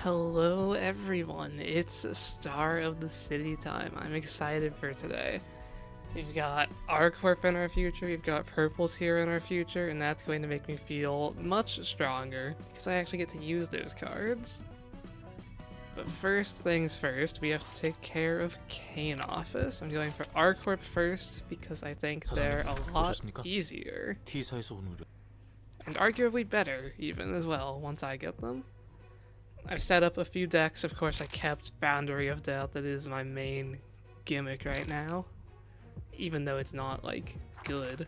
Hello everyone, it's Star of the City time. I'm excited for today. We've got R Corp in our future, we've got Purple Tier in our future, and that's going to make me feel much stronger because I actually get to use those cards. But first things first, we have to take care of Kane Office. I'm going for R Corp first because I think they're a lot easier. And arguably better even as well once I get them. I've set up a few decks. Of course, I kept Boundary of Doubt. That is my main gimmick right now, even though it's not, like, good.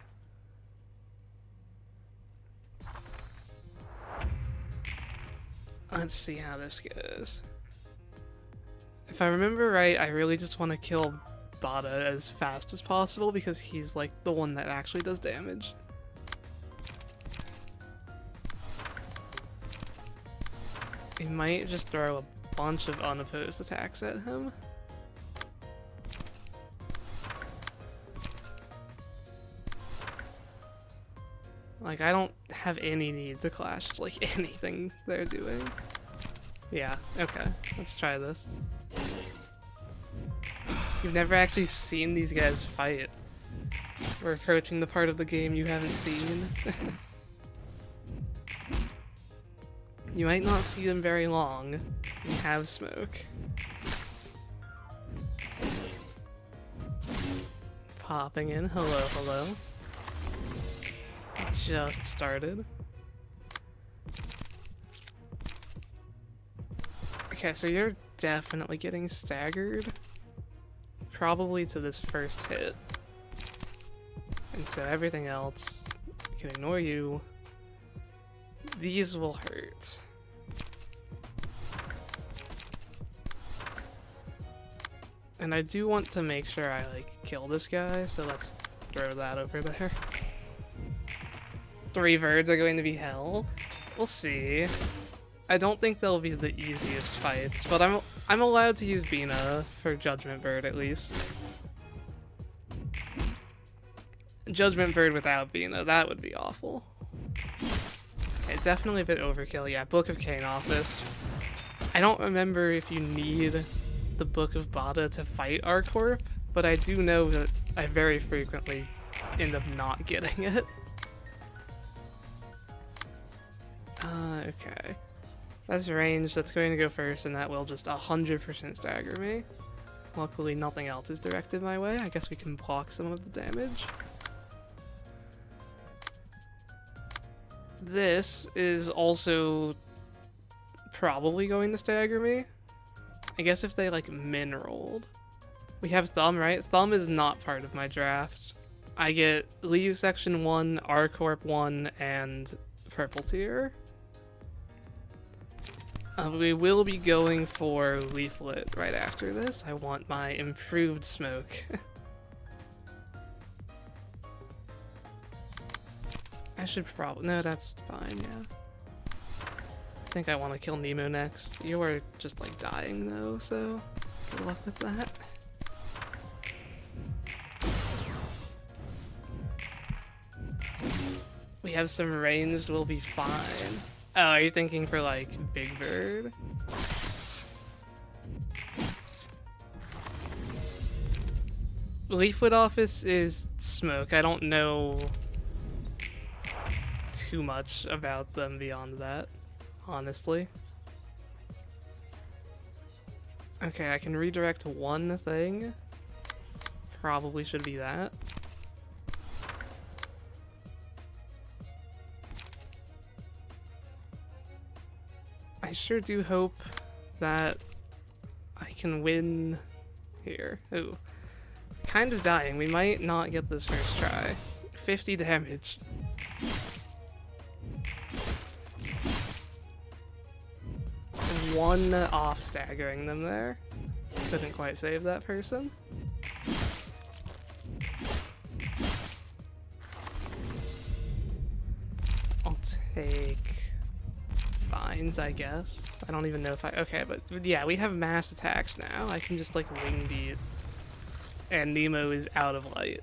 Let's see how this goes. If I remember right, I really just want to kill Bada as fast as possible because he's, like, the one that actually does damage. We might just throw a bunch of unopposed attacks at him. Like, I don't have any need to clash, like, anything they're doing. Yeah, okay, let's try this. You've never actually seen these guys fight. We're approaching the part of the game you haven't seen. You might not see them very long. We have smoke. Popping in. Hello, hello. Just started. Okay, so you're definitely getting staggered. Probably to this first hit. And so everything else, we can ignore you. These will hurt. And I do want to make sure I, like, kill this guy, so let's throw that over there. 3 birds are going to be hell. We'll see. I don't think they'll be the easiest fights, but I'm allowed to use Bina for Judgment Bird at least. Judgment Bird without Bina, that would be awful. Okay, definitely a bit overkill. Yeah, Book of Kane Office. I don't remember if you need the Book of Bada to fight R Corp, but I do know that I very frequently end up not getting it. Okay. That's range, that's going to go first, and that will just 100% stagger me. Luckily, nothing else is directed my way. I guess we can block some of the damage. This is also probably going to stagger me. I guess if they, like, min-rolled. We have Thumb, right? Thumb is not part of my draft. I get Liu Section 1, R Corp 1, and Purple Tier. We will be going for Leaflet right after this. I want my improved smoke. I should probably... No, that's fine, yeah. I think I want to kill Nemo next. You are just, like, dying, though, so good luck with that. We have some ranged, we'll be fine. Oh, are you thinking for, like, Big Bird? Leaflet Office is smoke. I don't know too much about them beyond that, honestly. Okay, I can redirect one thing. Probably should be that. I sure do hope that I can win here. Ooh. Kind of dying. We might not get this first try. 50 damage. One off staggering them there. Couldn't quite save that person. I'll take Vines, I guess. I don't even know if I... Okay, but yeah, we have mass attacks now. I can just, like, wing beat. And Nemo is out of light.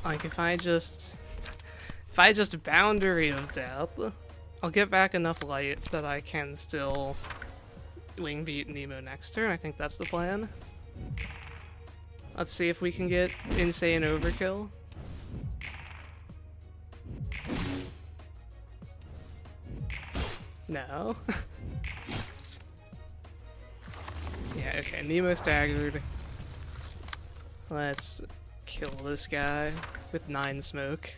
Like, if I just Boundary of Death, I'll get back enough light that I can still wing beat Nemo next turn. I think that's the plan. Let's see if we can get insane overkill. No. Yeah, okay, Nemo staggered. Let's kill this guy with 9 smoke.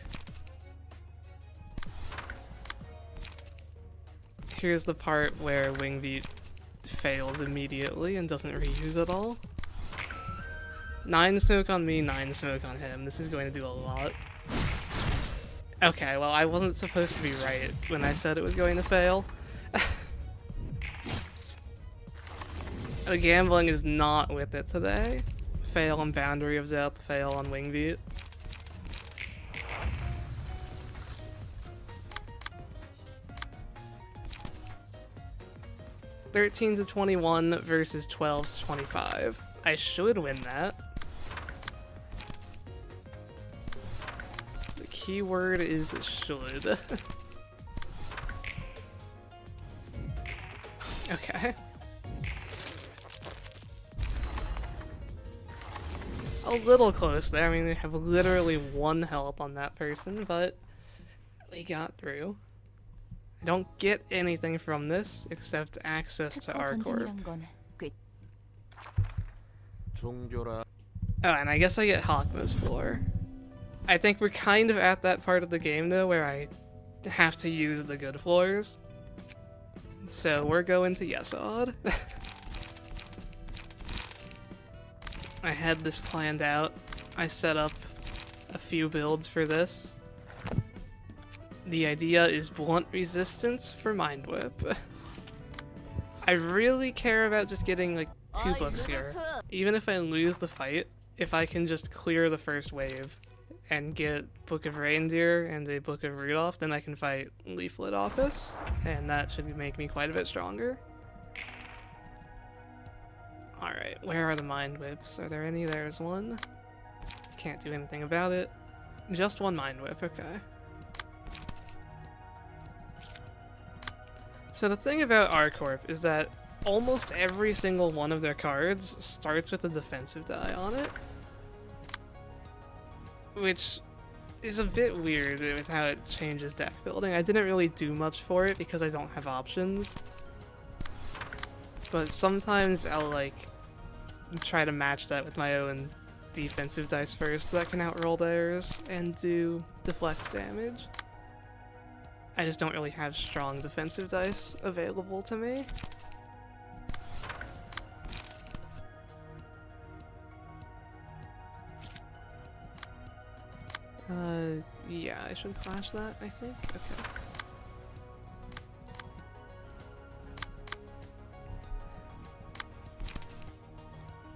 Here's the part where Wingbeat fails immediately and doesn't reuse at all. 9 smoke on me, 9 smoke on him. This is going to do a lot. Okay, well, I wasn't supposed to be right when I said it was going to fail. The gambling is not with it today. Fail on Boundary of Death, fail on Wingbeat. $13 to 21 versus 12 to 25. I should win that. The keyword is should. Okay. A little close there. I mean, we have literally 1 health on that person, but we got through. I don't get anything from this except access to R Corp. Oh, and I guess I get Hakma's floor. I think we're kind of at that part of the game though where I have to use the good floors. So we're going to Yesod. I had this planned out. I set up a few builds for this. The idea is blunt resistance for Mind Whip. I really care about just getting like 2 books here. Even if I lose the fight, if I can just clear the first wave and get Book of Reindeer and a Book of Rudolph, then I can fight Leaflet Office, and that should make me quite a bit stronger. Alright, where are the Mind Whips? Are there any? There's one. Can't do anything about it. Just 1 Mind Whip, okay. So the thing about R Corp is that almost every single one of their cards starts with a defensive die on it. Which is a bit weird with how it changes deck building. I didn't really do much for it because I don't have options. But sometimes I'll like try to match that with my own defensive dice first that can outroll theirs and do deflect damage. I just don't really have strong defensive dice available to me. Yeah, I should clash that, I think. Okay.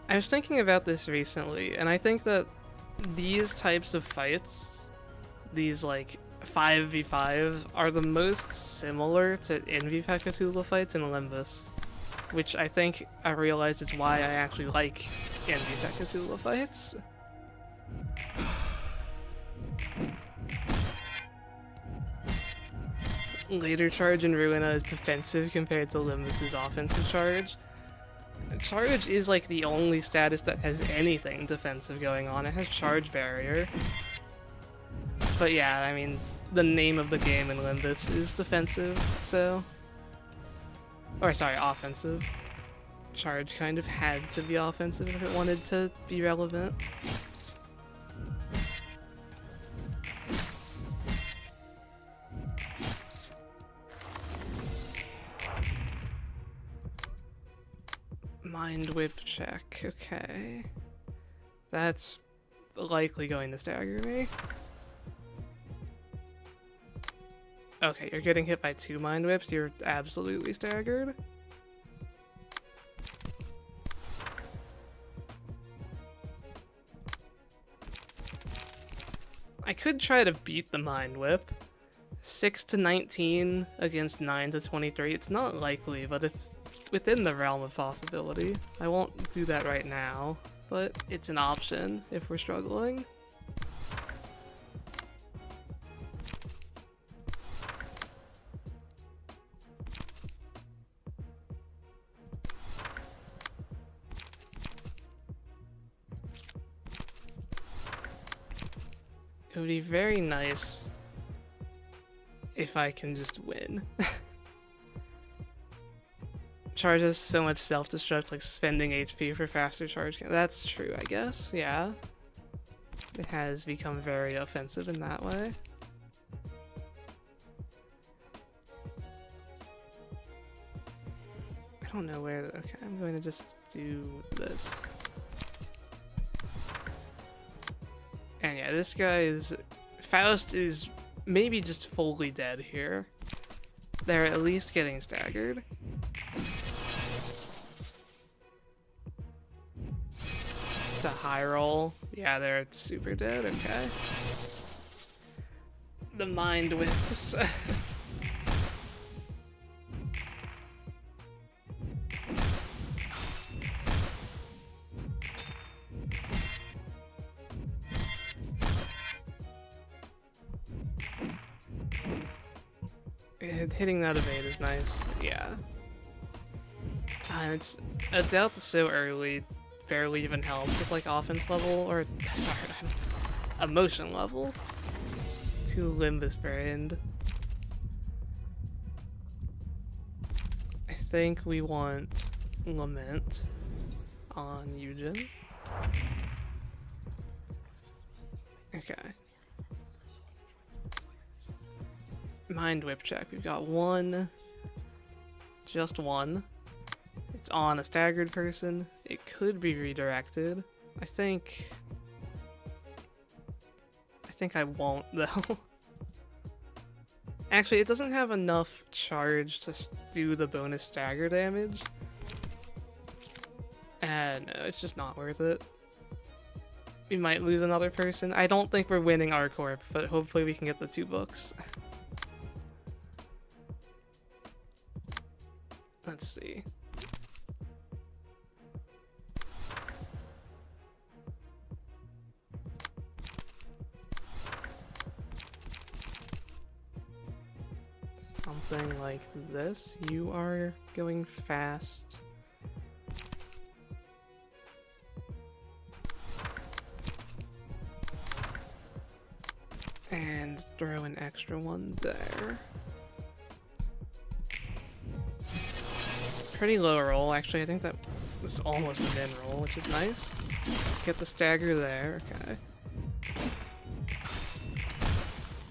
I was thinking about this recently, and I think that these types of fights, these like 5v5s, are the most similar to NVPEC Cthulhu fights in Olympus, which I think I realized is why I actually like NVPEC Cthulhu fights. Later charge in Ruina is defensive compared to Limbus's offensive charge. Charge is like the only status that has anything defensive going on. It has charge barrier. But yeah, I mean, the name of the game in Limbus is defensive, so... Or sorry, offensive. Charge kind of had to be offensive if it wanted to be relevant. Mind Whip check, okay. That's likely going to stagger me. Okay, you're getting hit by 2 Mind Whips, you're absolutely staggered. I could try to beat the Mind Whip. 6 to 19 against 9 to 23. It's not likely, but it's within the realm of possibility. I won't do that right now, but it's an option if we're struggling. It would be very nice if I can just win. Charges so much self-destruct, like spending HP for faster charge. That's true, I guess, yeah. It has become very offensive in that way. I don't know where, okay, I'm going to just do this. And yeah, this guy is, Faust is maybe just fully dead here. They're at least getting staggered. It's a high roll. Yeah, they're super dead, okay. The mind whips. Hitting that evade is nice, yeah. And it's a doubt so early barely even helps with like offense level, or sorry, emotion level. Too Limbus brained. I think we want Lament on Eugen. Okay. Mind whip check. We've got one. Just one. It's on a staggered person. It could be redirected. I think I won't though. Actually, it doesn't have enough charge to do the bonus stagger damage. And no, it's just not worth it. We might lose another person. I don't think we're winning R Corp, but hopefully we can get the 2 books. Let's see. Something like this. You are going fast. And throw an extra one there. Pretty low roll, actually. I think that was almost a min roll, which is nice. Get the stagger there, okay.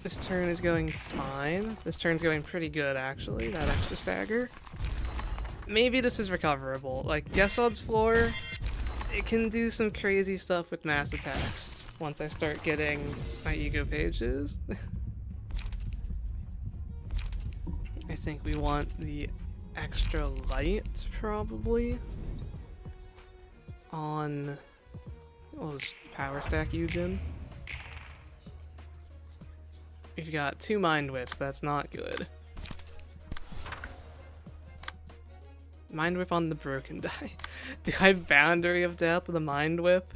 This turn is going fine. This turn's going pretty good, actually, that extra stagger. Maybe this is recoverable. Like, Yesod's floor, it can do some crazy stuff with mass attacks once I start getting my ego pages. I think we want the extra light, probably, on power stack Eugen. We've got 2 mind whips, that's not good. Mind whip on the broken die. Do I have Boundary of Death with a mind whip?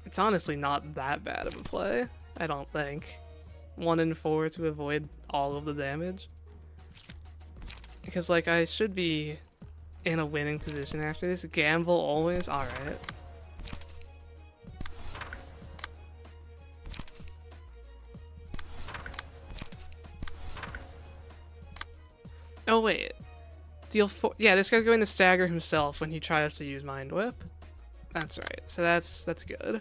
It's honestly not that bad of a play, I don't think. 1 in 4 to avoid all of the damage. Because, like, I should be in a winning position after this. Gamble always? Alright. Oh, wait. Deal 4. Yeah, this guy's going to stagger himself when he tries to use Mind Whip. That's right. So that's good.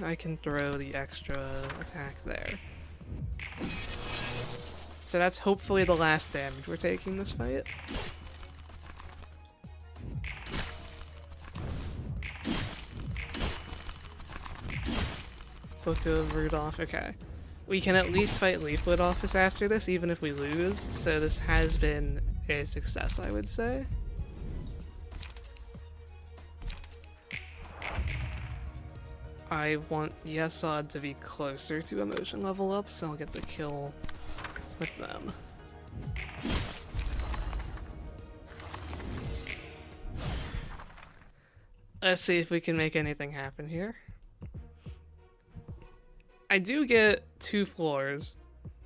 I can throw the extra attack there. So that's hopefully the last damage we're taking this fight. Book of Rudolph, okay. We can at least fight Leaflet Office after this, even if we lose, so this has been a success, I would say. I want Yesod to be closer to emotion level up, so I'll get the kill with them. Let's see if we can make anything happen here. I do get 2 floors,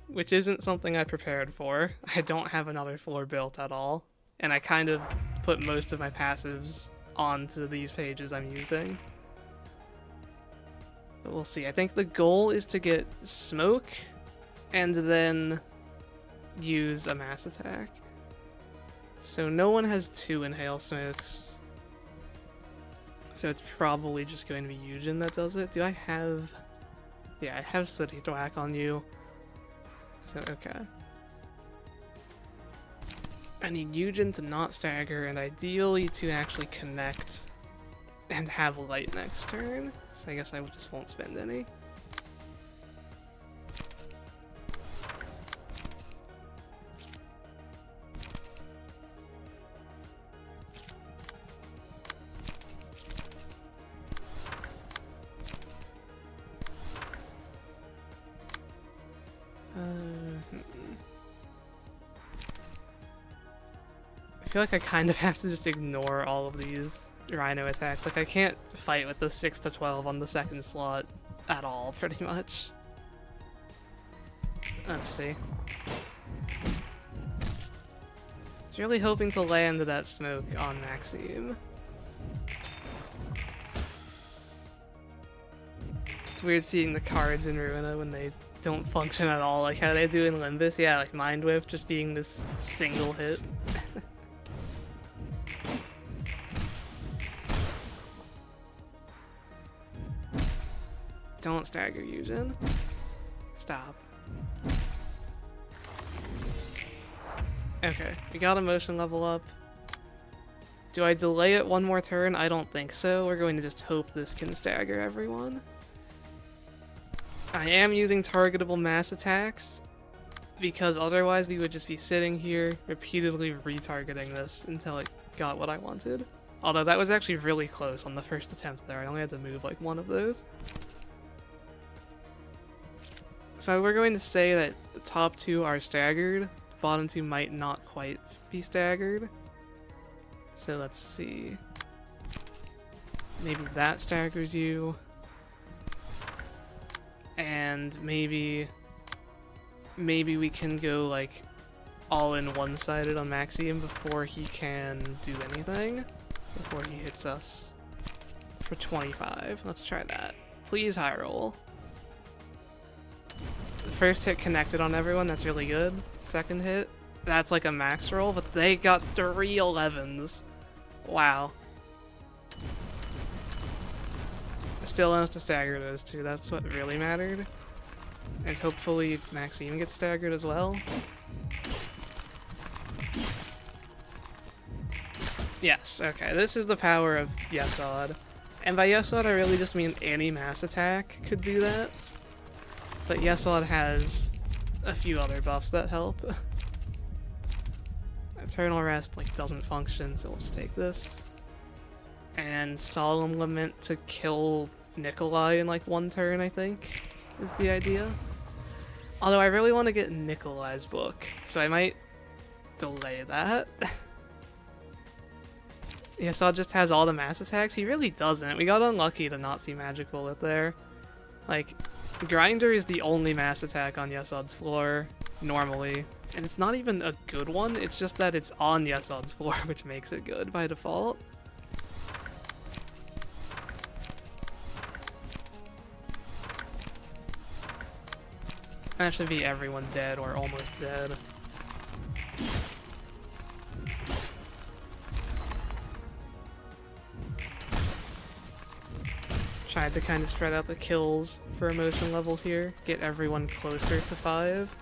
which isn't something I prepared for. I don't have another floor built at all, and I kind of put most of my passives onto these pages I'm using. But we'll see. I think the goal is to get smoke and then use a mass attack. So no one has 2 inhale smokes. So it's probably just going to be Eugen that does it. Do I have... Yeah, I have Sooty Thwack on you. So, okay. I need Eugen to not stagger, and ideally to actually connect and have light next turn. So I guess I just won't spend any. I feel like I kind of have to just ignore all of these Rhino attacks. Like, I can't fight with the 6 to 12 on the second slot at all, pretty much. Let's see. It's really hoping to land that smoke on Maxime. It's weird seeing the cards in Ruina when they don't function at all, like how they do in Limbus. Yeah, like Mind Whip just being this single hit. Don't stagger, Eugen. Stop. Okay, we got a motion level up. Do I delay it one more turn? I don't think so. We're going to just hope this can stagger everyone. I am using targetable mass attacks, because otherwise we would just be sitting here repeatedly retargeting this until it got what I wanted. Although that was actually really close on the first attempt there. I only had to move like one of those. So we're going to say that the top 2 are staggered, the bottom 2 might not quite be staggered. So let's see. Maybe that staggers you. And maybe we can go like all in one-sided on Maxime before he can do anything. Before he hits us for 25. Let's try that. Please high roll. The first hit connected on everyone, that's really good. Second hit, that's like a max roll, but they got 3 11s. Wow. Still enough to stagger those 2, that's what really mattered. And hopefully Maxime gets staggered as well. Yes, okay, this is the power of Yesod. And by Yesod I really just mean any mass attack could do that. But Yesod has a few other buffs that help. Eternal Rest like doesn't function, so we'll just take this. And Solemn Lament to kill Nikolai in like 1 turn, I think, is the idea. Although I really want to get Nikolai's book, so I might delay that. Yesod just has all the mass attacks. He really doesn't. We got unlucky to not see Magic Bullet there. Like, Grinder is the only mass attack on Yesod's floor, normally. And it's not even a good one, it's just that it's on Yesod's floor, which makes it good by default. That should be everyone dead or almost dead. Tried to kind of spread out the kills for emotion level here, get everyone closer to 5.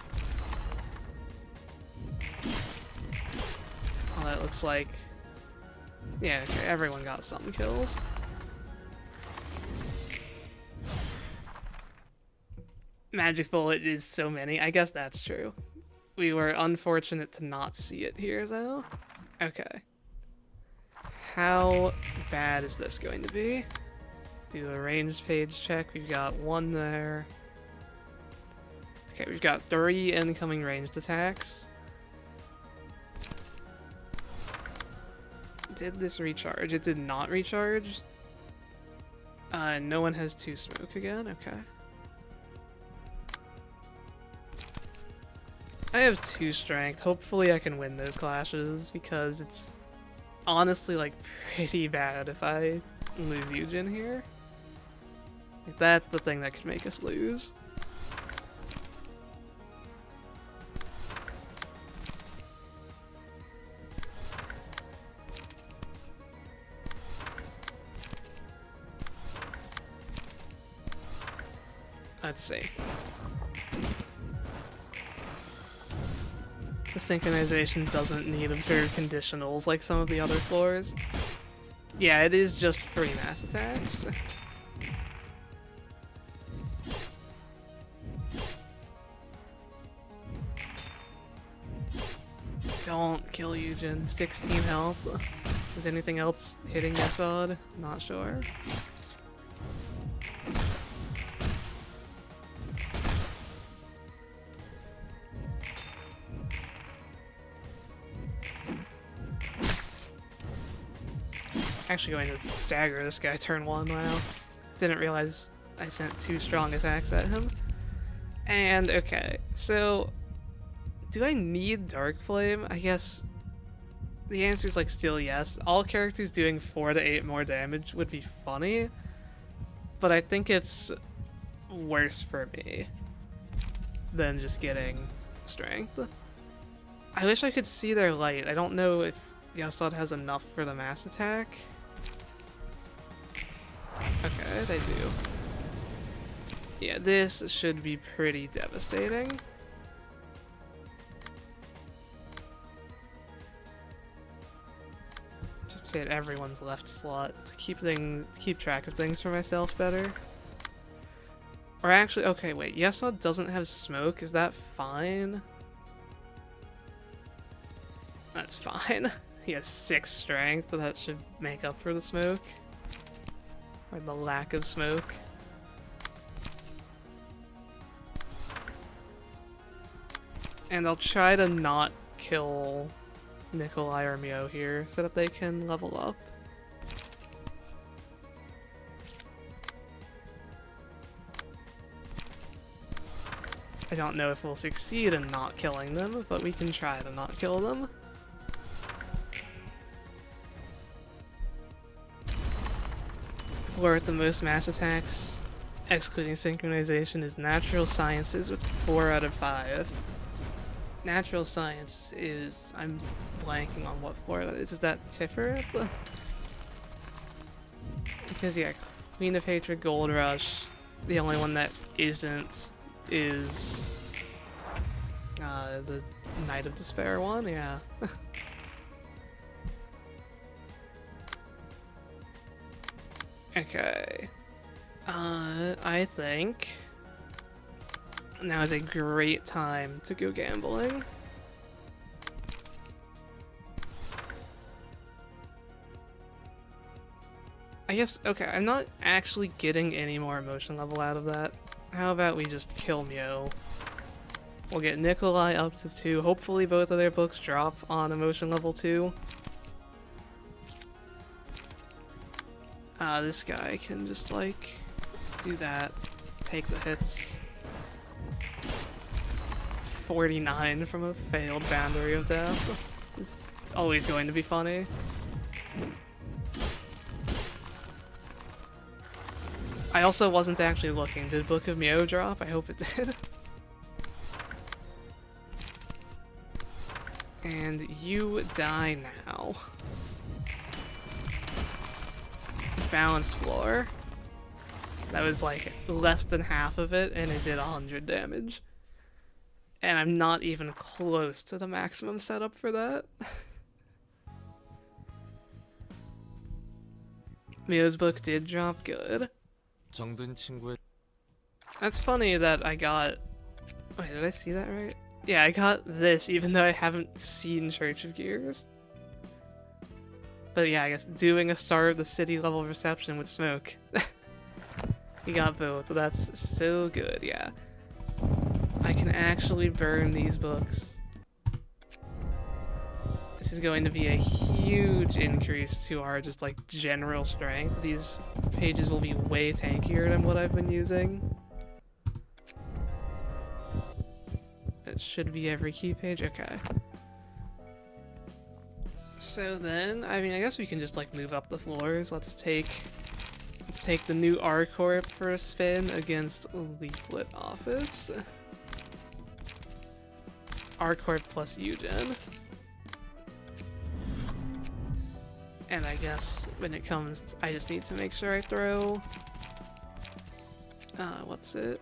Oh, that looks like... Yeah, okay, everyone got some kills. Magic Bullet is so many. I guess that's true. We were unfortunate to not see it here, though. Okay. How bad is this going to be? Do a ranged page check. We've got 1 there. Okay, we've got 3 incoming ranged attacks. Did this recharge? It did not recharge. No one has 2 smoke again. Okay. I have 2 strength. Hopefully I can win those clashes because it's honestly like pretty bad if I lose Eugen here. Like, that's the thing that could make us lose. Let's see. The synchronization doesn't need observed conditionals like some of the other floors. Yeah, it is just free mass attacks. Don't kill Eugen. 16 health. Is anything else hitting Yesod? Not sure. Actually going to stagger this guy turn 1, wow. Didn't realize I sent 2 strong attacks at him. And okay, so do I need Dark Flame? I guess the answer is like still yes. All characters doing 4 to 8 more damage would be funny, but I think it's worse for me than just getting strength. I wish I could see their light. I don't know if Yesod has enough for the mass attack. Okay, they do. Yeah, this should be pretty devastating. Just hit everyone's left slot to keep track of things for myself better. Or actually, okay, wait, Yesod doesn't have smoke. Is that fine? That's fine. He has 6 strength, but that should make up for the smoke. Or the lack of smoke. And I'll try to not kill Nikolai or Mio here so that they can level up. I don't know if we'll succeed in not killing them, but we can try to not kill them. Floor with the most mass attacks, excluding synchronization, is Natural Sciences with 4 out of 5. Natural Science is... I'm blanking on what floor that is. Is that Tiferet? Because yeah, Queen of Hatred, Gold Rush. The only one that isn't is the Knight of Despair one, yeah. Okay. I think now is a great time to go gambling. I guess, okay, I'm not actually getting any more emotion level out of that. How about we just kill Mio? We'll get Nikolai up to 2. Hopefully both of their books drop on emotion level 2. This guy can just, like, do that. Take the hits. 49 from a failed Boundary of Death. It's always going to be funny. I also wasn't actually looking. Did Book of Mio drop? I hope it did. And you die now. Balanced floor. That was like less than half of it, and it did 100 damage. And I'm not even close to the maximum setup for that. Mio's book did drop good. That's funny that I got... Wait, did I see that right? Yeah, I got this even though I haven't seen Church of Gears. But yeah, I guess doing a Star of the City level reception with smoke. We got both. That's so good, yeah. I can actually burn these books. This is going to be a huge increase to our just like general strength. These pages will be way tankier than what I've been using. It should be every key page, okay. So then, I mean, I guess we can just like move up the floors. Let's take the new R Corp for a spin against Leaflet Office. R Corp plus Eugen. And I guess when it comes, I just need to make sure I throw, what's it?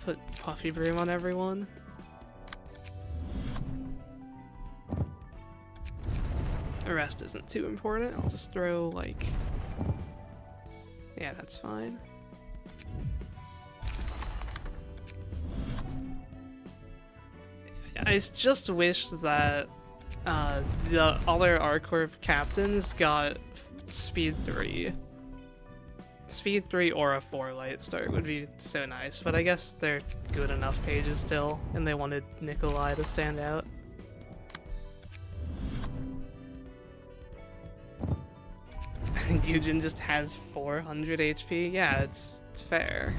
Put Puffy Broom on everyone. The rest isn't too important. I'll just throw, like, yeah, that's fine. I just wish that the other R Corp captains got speed 3. Speed 3 or a 4 light start would be so nice, but I guess they're good enough pages still, and they wanted Nikolai to stand out. Eugen just has 400 HP? Yeah, it's fair.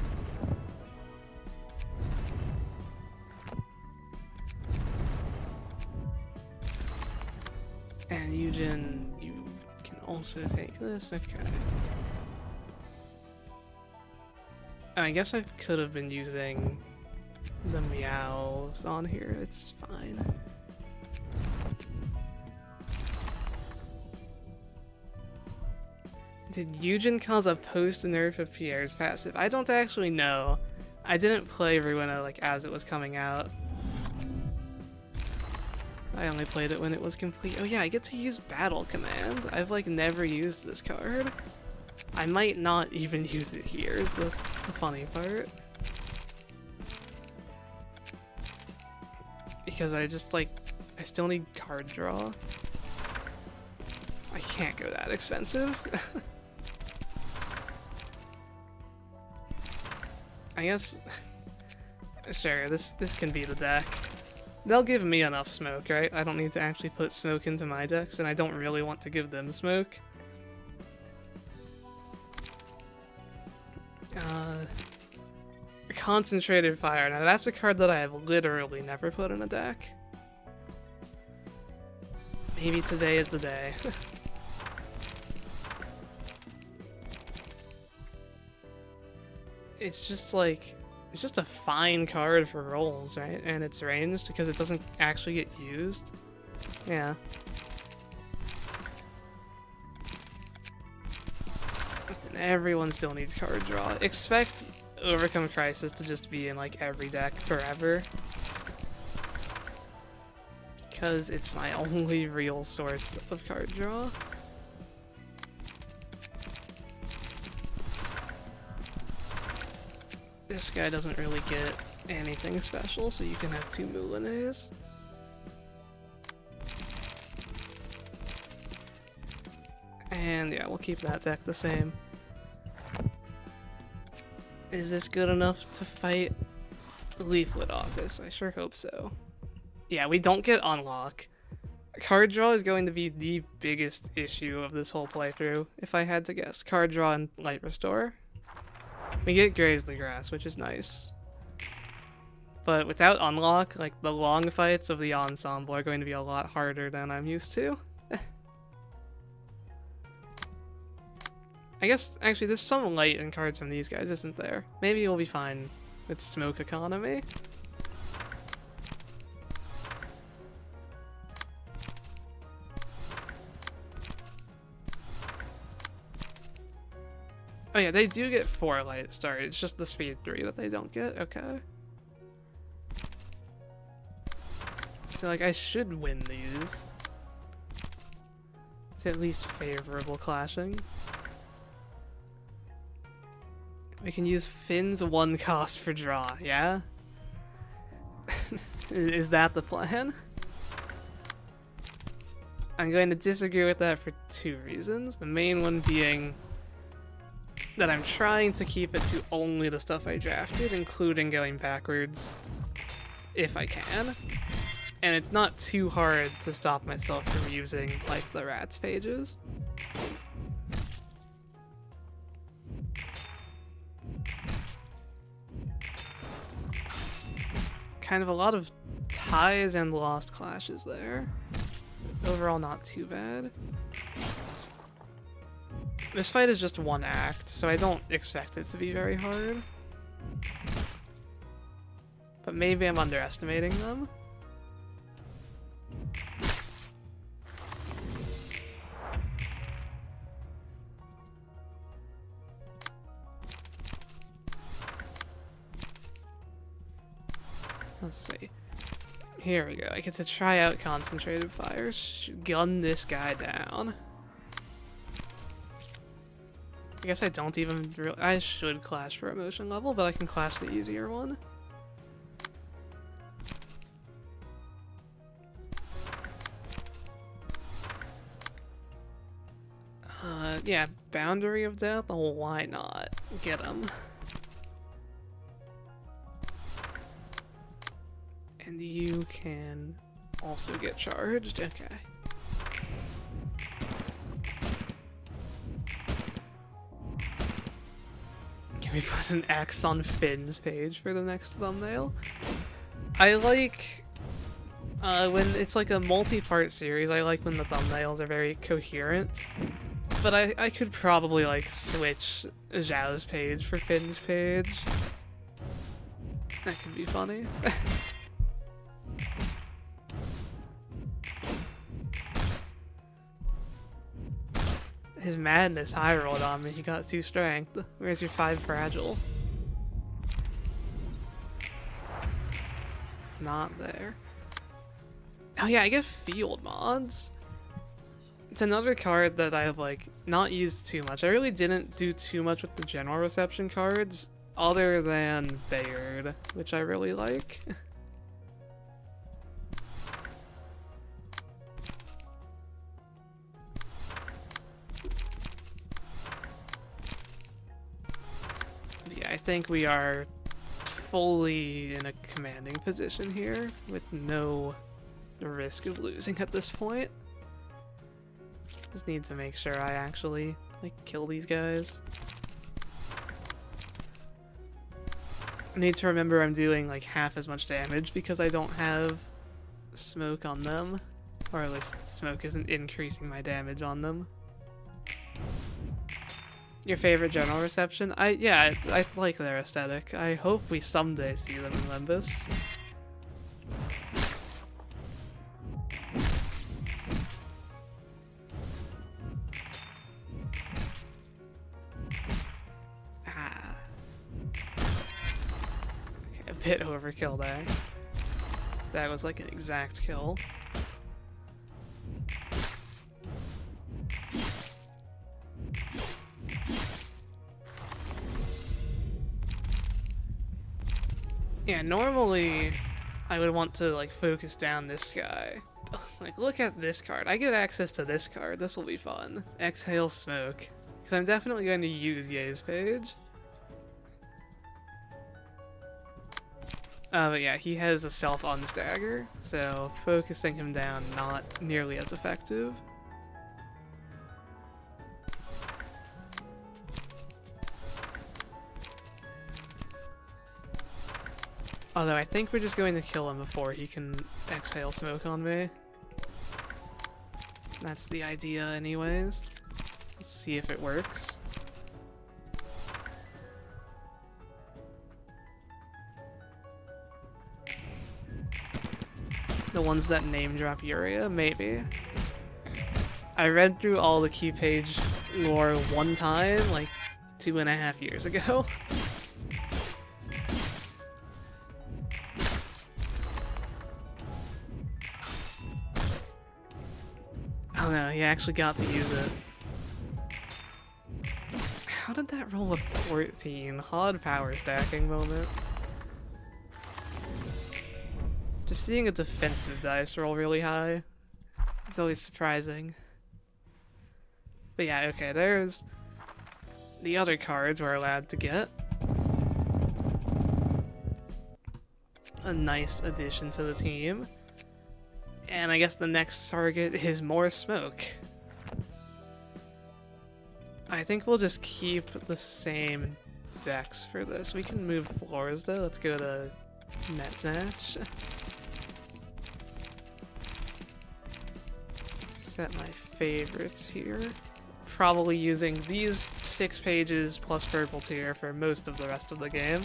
And Eugen, you can also take this, okay. I guess I could have been using the meows on here, it's fine. Did Eugen cause a post-nerf of Pierre's passive? I don't actually know. I didn't play Ruina like as it was coming out. I only played it when it was complete. Oh yeah, I get to use Battle Command. I've like never used this card. I might not even use it here is the funny part. Because I just like, I still need card draw. I can't go that expensive. I guess, sure, this can be the deck. They'll give me enough smoke, right? I don't need to actually put smoke into my decks, and I don't really want to give them smoke. Concentrated Fire. Now that's a card that I have literally never put in a deck. Maybe today is the day. It's just like, it's just a fine card for rolls, right? And it's ranged because it doesn't actually get used. Yeah. And everyone still needs card draw. Expect Overcome Crisis to just be in like every deck forever. Because it's my only real source of card draw. This guy doesn't really get anything special, so you can have 2 Moulinays. And yeah, we'll keep that deck the same. Is this good enough to fight Leaflet Office? I sure hope so. Yeah, we don't get Unlock. Card draw is going to be the biggest issue of this whole playthrough, if I had to guess. Card draw and Light Restore. We get Graze the Grass, which is nice. But without Unlock, like, the long fights of the ensemble are going to be a lot harder than I'm used to. I guess, actually, there's some light in cards from these guys, isn't there? Maybe we'll be fine with Smoke Economy. Oh yeah, they do get 4 light start. It's just the speed 3 that they don't get. Okay. So like, I should win these. It's at least favorable clashing. We can use Finn's 1 cost for draw, yeah? Is that the plan? I'm going to disagree with that for 2 reasons. The main one being that I'm trying to keep it to only the stuff I drafted, including going backwards if I can. And it's not too hard to stop myself from using, like, the Rats pages. Kind of a lot of ties and lost clashes there. overall not too bad. This fight is just one act, so I don't expect it to be very hard. But maybe I'm underestimating them. Let's see. Here we go. I get to try out concentrated fire. Gun this guy down. I guess I don't even I should clash for emotion level, but I can clash the easier one. Yeah, Boundary of Death? Oh, why not? Get him. And you can also get charged. Okay. Can we put an X on Finn's page for the next thumbnail? I like when it's like a multi-part series, I like when the thumbnails are very coherent. But I could probably like switch Zhao's page for Finn's page. That could be funny. His madness high rolled on me, he got 2 strength. Where's your 5 fragile? Not there. Oh yeah, I get field mods. It's another card that I have like not used too much. I really didn't do too much with the general reception cards, other than Bayard, which I really like. Yeah, I think we are fully in a commanding position here, with no risk of losing at this point. Just need to make sure I actually, like, kill these guys. I need to remember I'm doing, like, half as much damage because I don't have smoke on them. Or at least smoke isn't increasing my damage on them. Your favorite general reception? Yeah, I like their aesthetic. I hope we someday see them in Limbus. Bit overkill there. That was like an exact kill. Yeah, normally I would want to like focus down this guy. Like, look at this card. I get access to this card. This will be fun. Exhale Smoke. Because I'm definitely going to use Ye's page. But yeah, he has a self-unstagger, so focusing him down not nearly as effective. Although I think we're just going to kill him before he can exhale smoke on me. That's the idea anyways. Let's see if it works. The ones that name drop Uria? Maybe. I read through all the key page lore one time, like 2.5 years ago. Oh no, he actually got to use it. How did that roll a 14? Hard power stacking moment. Just seeing a defensive dice roll really high, it's always surprising. But yeah, okay, there's the other cards we're allowed to get. A nice addition to the team. And I guess the next target is more smoke. I think we'll just keep the same decks for this. We can move floors though. Let's go to Netzach. set my favorites here. Probably using these 6 pages plus purple tier for most of the rest of the game.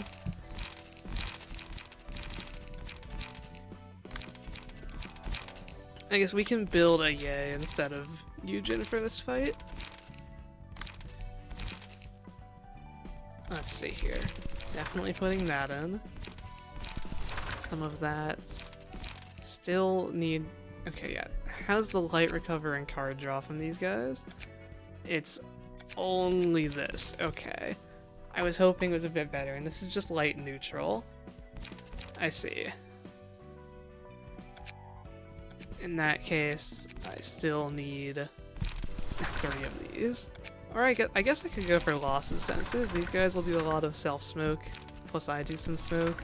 I guess we can build a Ye instead of Yujin for this fight. Let's see here. Definitely putting that in. Some of that. Still need... Okay, yeah. How's the light recover and card draw from these guys? It's only this. Okay. I was hoping it was a bit better, and this is just light neutral. I see. In that case, I still need 3 of these. Or I guess I could go for loss of senses. These guys will do a lot of self-smoke, plus I do some smoke.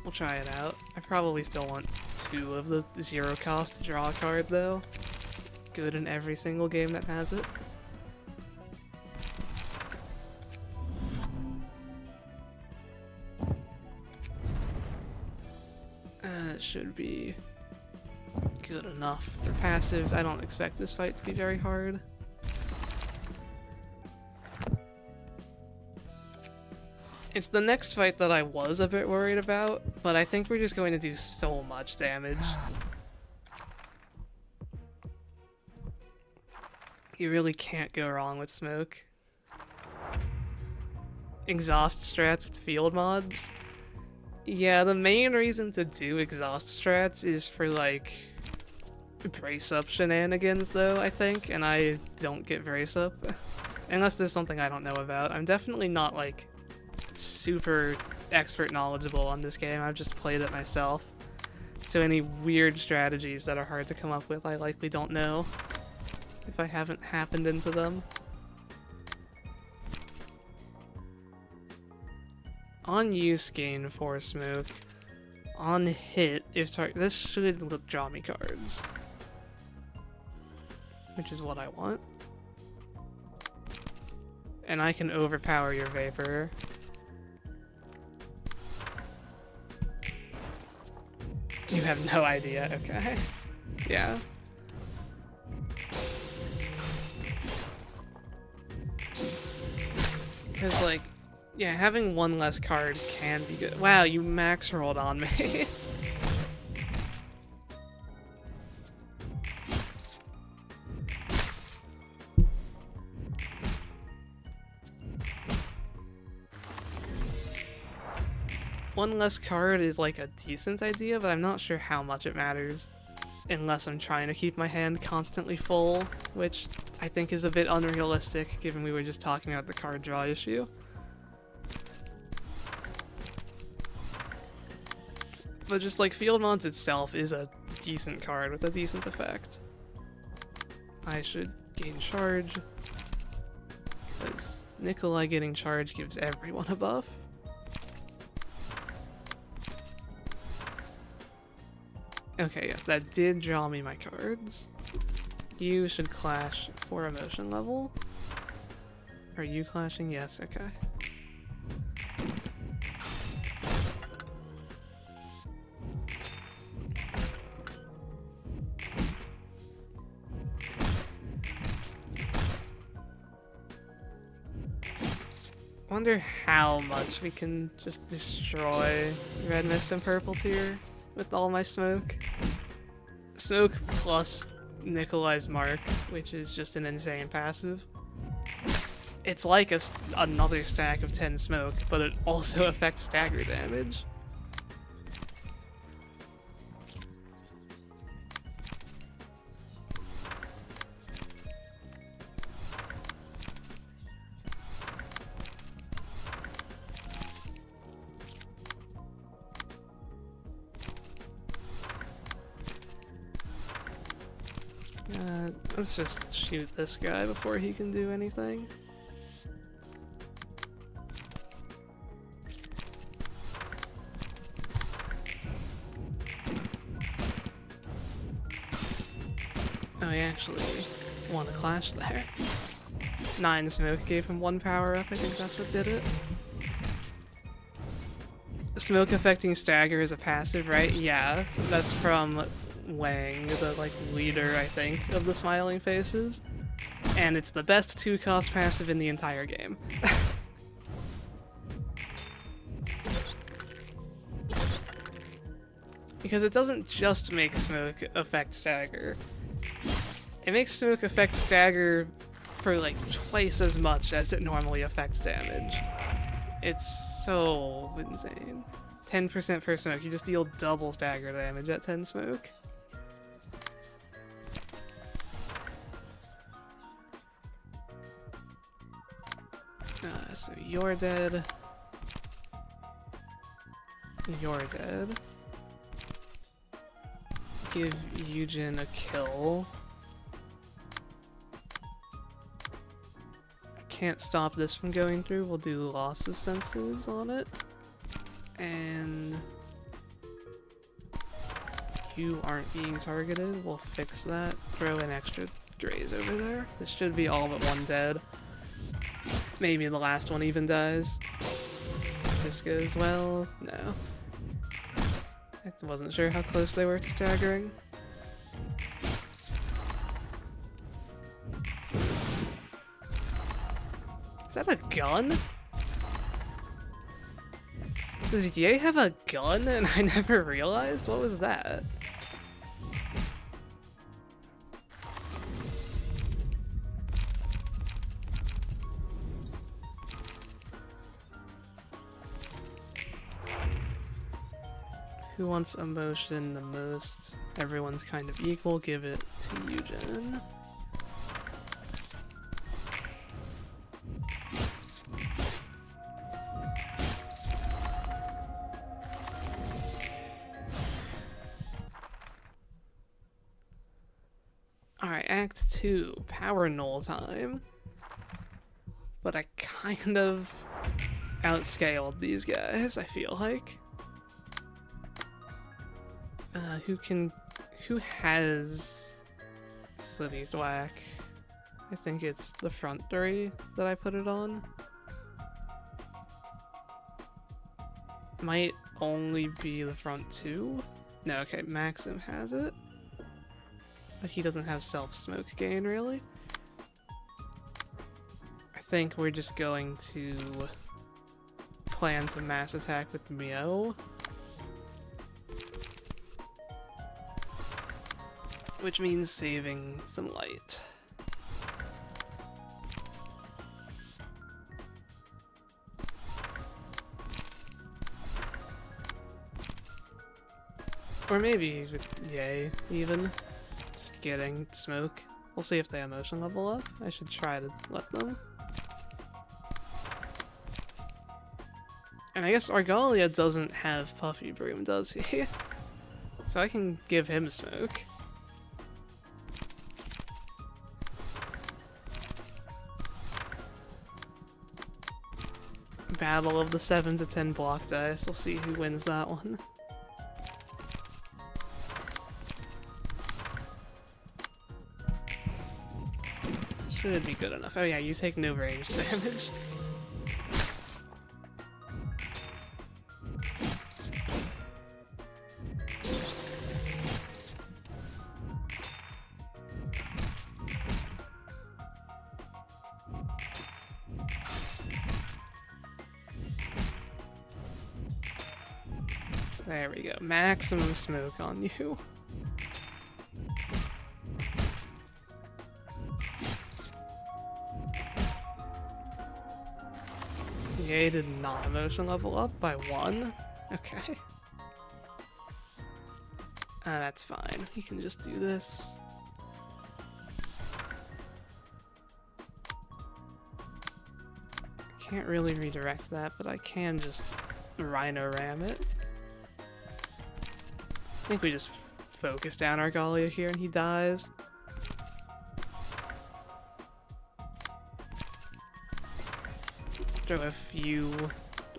We'll try it out. I probably still want 2 of the 0 cost to draw a card, though. It's good in every single game that has it. It should be good enough for passives. I don't expect this fight to be very hard. It's the next fight that I was a bit worried about, but I think we're just going to do so much damage. You really can't go wrong with smoke. Exhaust strats with field mods. Yeah, the main reason to do exhaust strats is for, like, brace-up shenanigans, though, I think, and I don't get brace-up. Unless there's something I don't know about. I'm definitely not, like, super expert knowledgeable on this game. I've just played it myself. So any weird strategies that are hard to come up with, I likely don't know if I haven't happened into them. On use, gain 4 smoke. On hit, if this should draw me cards. Which is what I want. And I can overpower your vapor. You have no idea, okay. Yeah. Because, like, yeah, having 1 less card can be good. Wow, you max rolled on me. One less card is like a decent idea, but I'm not sure how much it matters unless I'm trying to keep my hand constantly full, which I think is a bit unrealistic given we were just talking about the card draw issue. But just like field mods itself is a decent card with a decent effect. I should gain charge, because Nikolai getting charge gives everyone a buff. Okay, yes, that did draw me my cards. You should clash for emotion level. Are you clashing? Yes, okay. Wonder how much we can just destroy red mist and purple tier with all my smoke. Smoke plus Nikolai's mark, which is just an insane passive. It's like another stack of 10 smoke, but it also affects stagger damage. Let's just shoot this guy before he can do anything. Oh, he actually won a clash there. 9 smoke gave him 1 power up, I think that's what did it. Smoke affecting stagger is a passive, right? Yeah, that's from Wang, the like leader, I think, of the Smiling Faces, and it's the best 2-cost passive in the entire game. Because it doesn't just make smoke affect stagger. It makes smoke affect stagger for like twice as much as it normally affects damage. It's so insane. 10% per smoke, you just deal double stagger damage at 10 smoke. So you're dead. You're dead. Give Eugen a kill. I can't stop this from going through. We'll do loss of senses on it. And you aren't being targeted. We'll fix that. Throw an extra graze over there. This should be all but one dead. Maybe the last one even dies. This goes well. No. I wasn't sure how close they were to staggering. Is that a gun? Does Ye have a gun and I never realized? What was that? Who wants emotion the most? Everyone's kind of equal. Give it to Eugen. Alright, Act 2. Power null time. But I kind of outscaled these guys, I feel like. Who has City Dwack? I think it's the front 3 that I put it on. Might only be the front 2? No, okay, Maxim has it. But he doesn't have self-smoke gain, really. I think we're just going to plan to mass attack with Mio. Which means saving some light. Or maybe with Yay, even. Just getting smoke. We'll see if they emotion level up. I should try to let them. And I guess Argalia doesn't have Puffy Broom, does he? So I can give him smoke. Battle of the 7 to 10 block dice. We'll see who wins that one. Should be good enough. Oh yeah, you take no range damage. There we go. Maximum smoke on you. Yay did not emotion level up by 1. Okay. That's fine. You can just do this. Can't really redirect that, but I can just Rhino Ram it. I think we just focus down Argalia here and he dies. Throw a few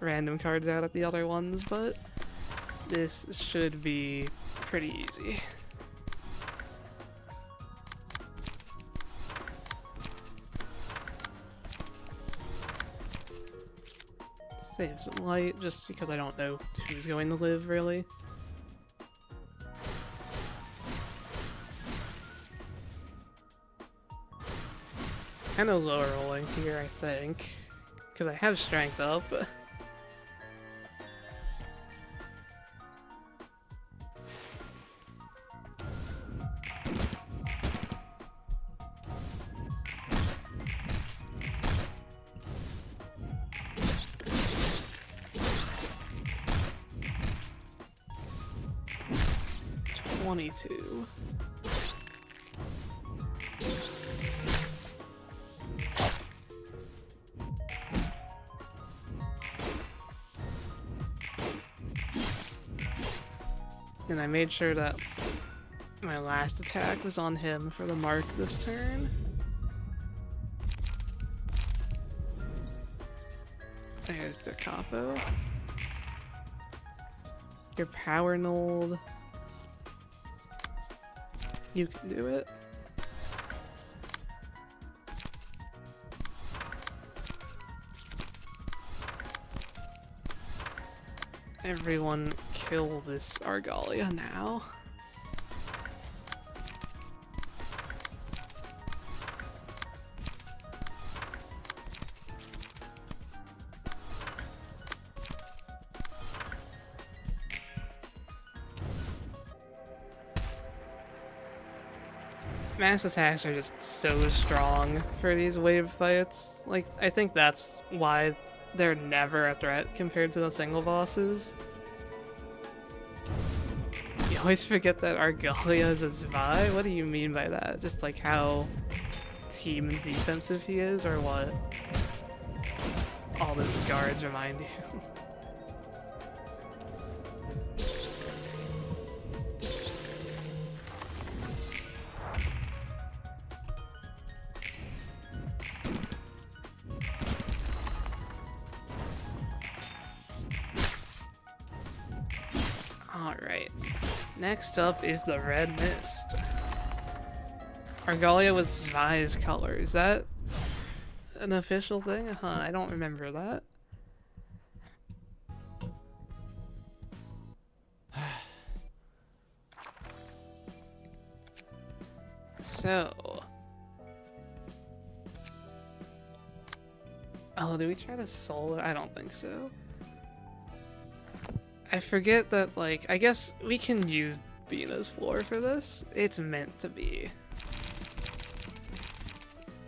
random cards out at the other ones, but this should be pretty easy. Save some light, just because I don't know who's going to live, really. kind of lower rolling here, I think, because I have strength up. $22. And I made sure that my last attack was on him for the mark this turn. There's Da Capo. Your power nulled. You can do it. Everyone kill this Argalia now. Mass attacks are just so strong for these wave fights. Like, I think that's why they're never a threat compared to the single bosses. You always forget that Argalia is a Zwei? What do you mean by that? Just like how team defensive he is, or what? All those guards remind you. Alright, next up is the Red Mist. Argalia with Zwei's color. Is that an official thing? I don't remember that. So... oh, do we try to solo? I don't think so. I forget that, like, I guess we can use Bina's floor for this. It's meant to be.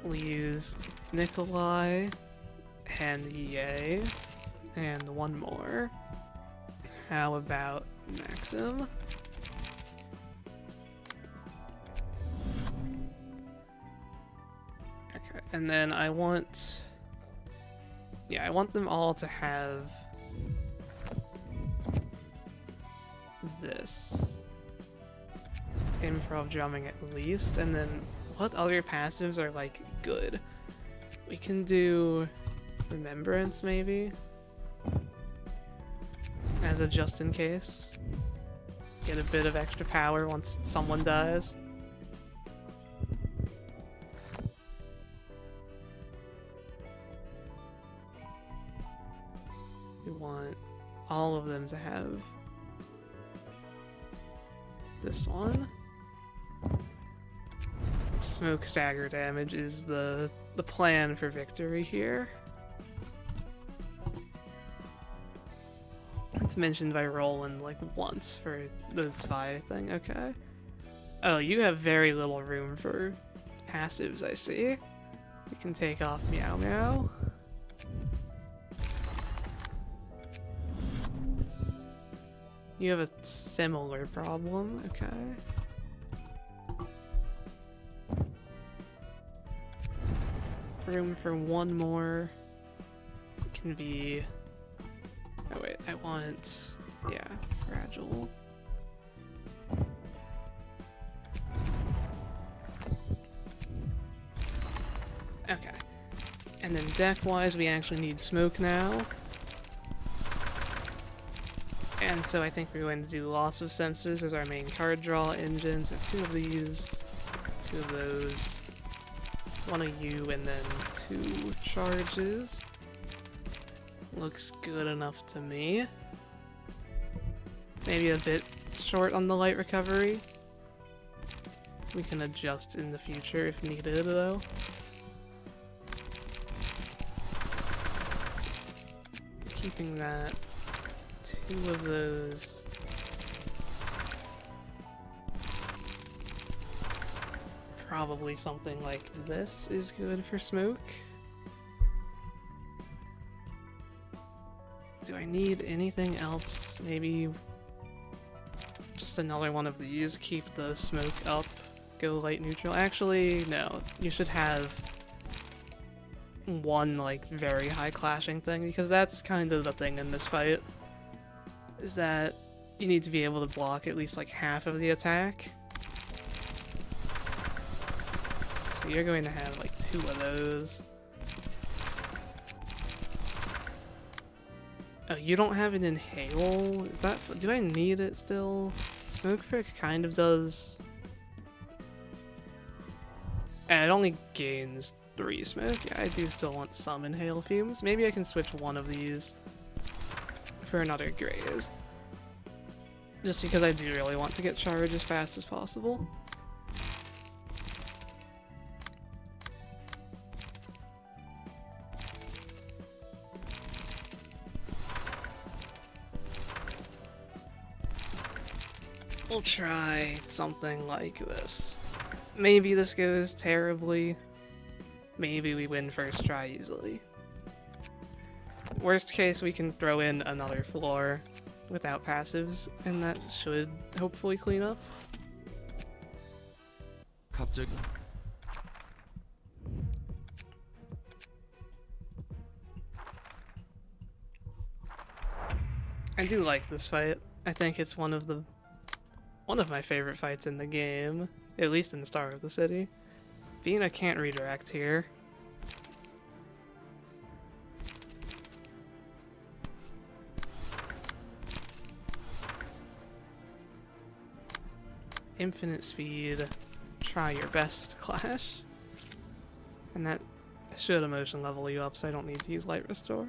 We use Nikolai and Ye and one more. How about Maxim? Okay, and then I want... yeah, I want them all to have this improv drumming at least, and then what other passives are like good? We can do Remembrance maybe as a just in case. Get a bit of extra power once someone dies. We want all of them to have this one. Smoke stagger damage is the plan for victory here. It's mentioned by Roland like once for the Zwei thing, okay. Oh, you have very little room for passives, I see. You can take off Meow Meow. You have a similar problem, okay. Room for one more. It can be... oh wait, I want... yeah, Fragile. Okay. And then deck-wise, we actually need Smoke now. And so I think we're going to do Loss of Senses as our main card draw engine. So 2 of these, 2 of those, 1 of you, and then 2 charges. Looks good enough to me. Maybe a bit short on the light recovery. We can adjust in the future if needed, though. keeping that. 2 of those. Probably something like this is good for smoke. Do I need anything else? Maybe just another one of these. Keep the smoke up. Go light neutral. Actually, no. You should have one, like, very high clashing thing, because that's kind of the thing in this fight. Is that you need to be able to block at least, like, half of the attack. So you're going to have, like, 2 of those. Oh, you don't have an inhale? Is that... do I need it still? Smoke Frick kind of does... and it only gains 3 smoke. Yeah, I do still want some inhale fumes. Maybe I can switch one of these for another graze. Just because I do really want to get charged as fast as possible. We'll try something like this. Maybe this goes terribly. Maybe we win first try easily. Worst case, we can throw in another floor without passives, and that should hopefully clean up. 갑자기 I do like this fight. I think it's one of my favorite fights in the game, at least in the Star of the City. Vina can't redirect here. Infinite speed. Try your best to clash. And that should emotion level you up, so I don't need to use Light Restore.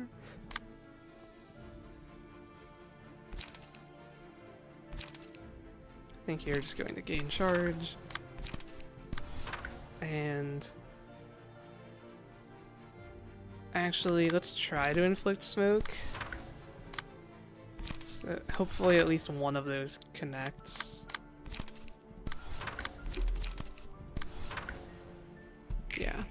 I think you're just going to gain charge. And actually, let's try to inflict smoke. So hopefully at least one of those connects. Yeah.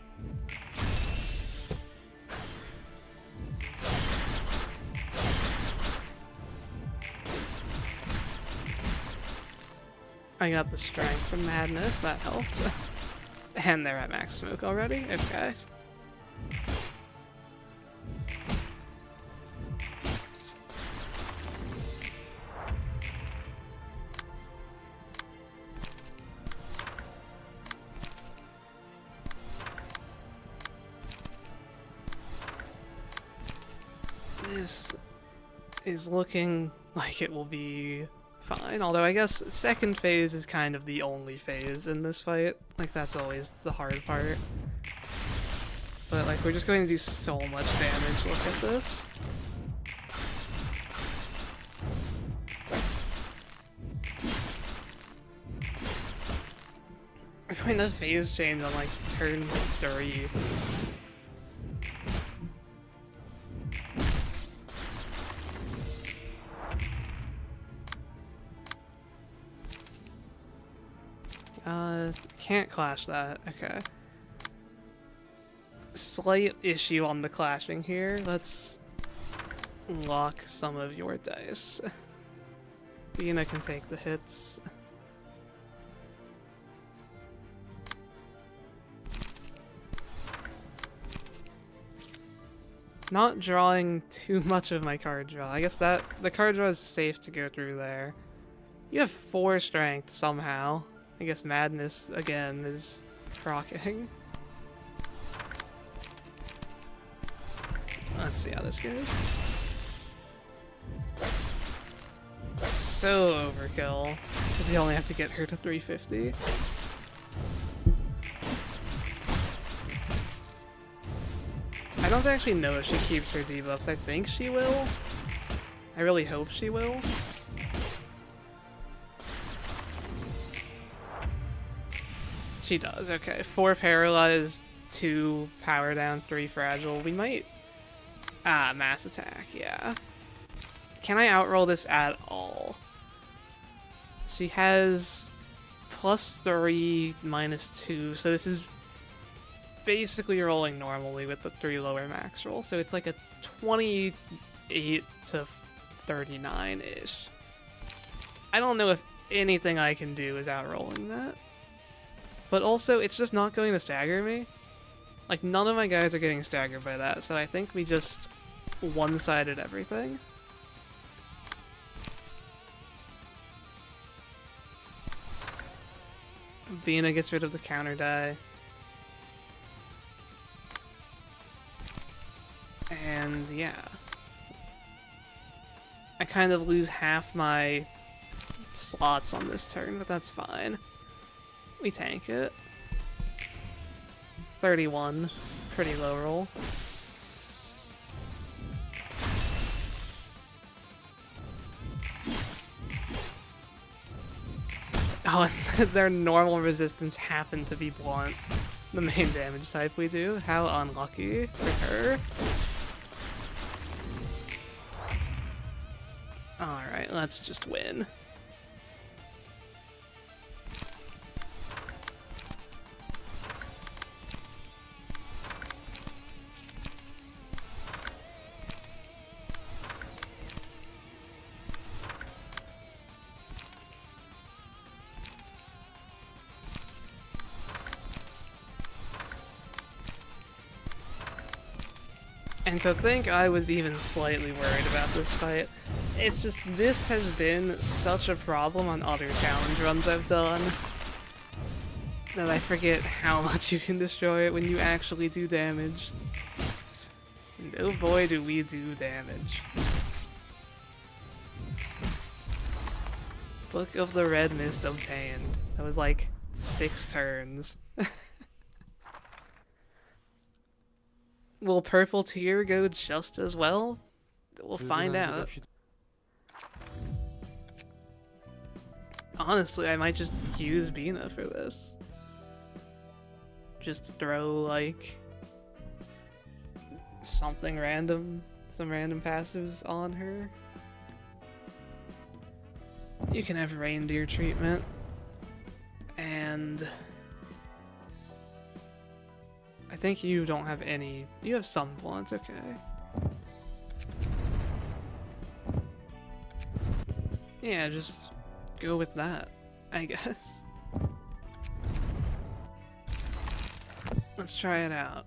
I got the strength from Madness, that helped. And they're at max smoke already? Okay. This is looking like it will be fine, although I guess second phase is kind of the only phase in this fight. Like, that's always the hard part. But, like, we're just going to do so much damage. Look at this. We're going to phase change on, like, turn 3. Can't clash that. Okay. Slight issue on the clashing here. Let's lock some of your dice. Vina can take the hits. Not drawing too much of my card draw. I guess that the card draw is safe to go through there. You have 4 strength somehow. I guess Madness, again, is proccing. Let's see how this goes. So overkill, because we only have to get her to 350. I don't actually know if she keeps her debuffs. I think she will. I really hope she will. She does, okay. 4 paralyzed, 2 power down, 3 fragile. We might Ah, mass attack, yeah. Can I outroll this at all? She has +3, -2, so this is basically rolling normally with the 3 lower max rolls, so it's like a 28 to 39-ish. I don't know if anything I can do is outrolling that. But also, it's just not going to stagger me. Like, none of my guys are getting staggered by that, so I think we just one-sided everything. Vina gets rid of the counter die. And yeah. I kind of lose half my slots on this turn, but that's fine. We tank it. 31. Pretty low roll. Oh, and their normal resistance happened to be blunt. The main damage type we do. How unlucky for her. Alright, let's just win. And to think I was even slightly worried about this fight, it's just this has been such a problem on other challenge runs I've done that I forget how much you can destroy it when you actually do damage. And oh boy do we do damage. Book of the Red Mist obtained. That was like 6 turns. Will purple tier go just as well? We'll find out. Honestly, I might just use Bina for this. Just throw, like, something random, some random passives on her. You can have reindeer treatment. And I think you don't have any. You have some blunts, okay. Yeah, just go with that, I guess. Let's try it out.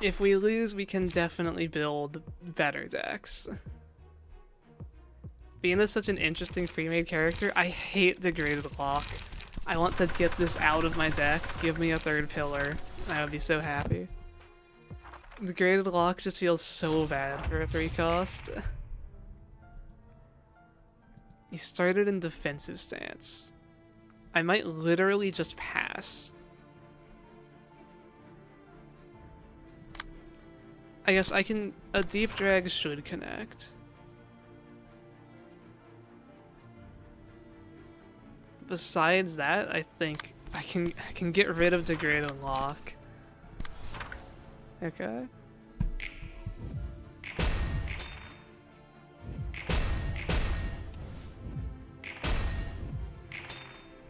If we lose, we can definitely build better decks. Vina's such an interesting pre-made character. I hate Degraded Lock. I want to get this out of my deck. Give me a 3rd pillar. I would be so happy. Degraded Lock just feels so bad for a 3 cost. He started in defensive stance. I might literally just pass. I guess I can... A Deep Drag should connect. Besides that, I think I can get rid of Degraded Lock. Okay.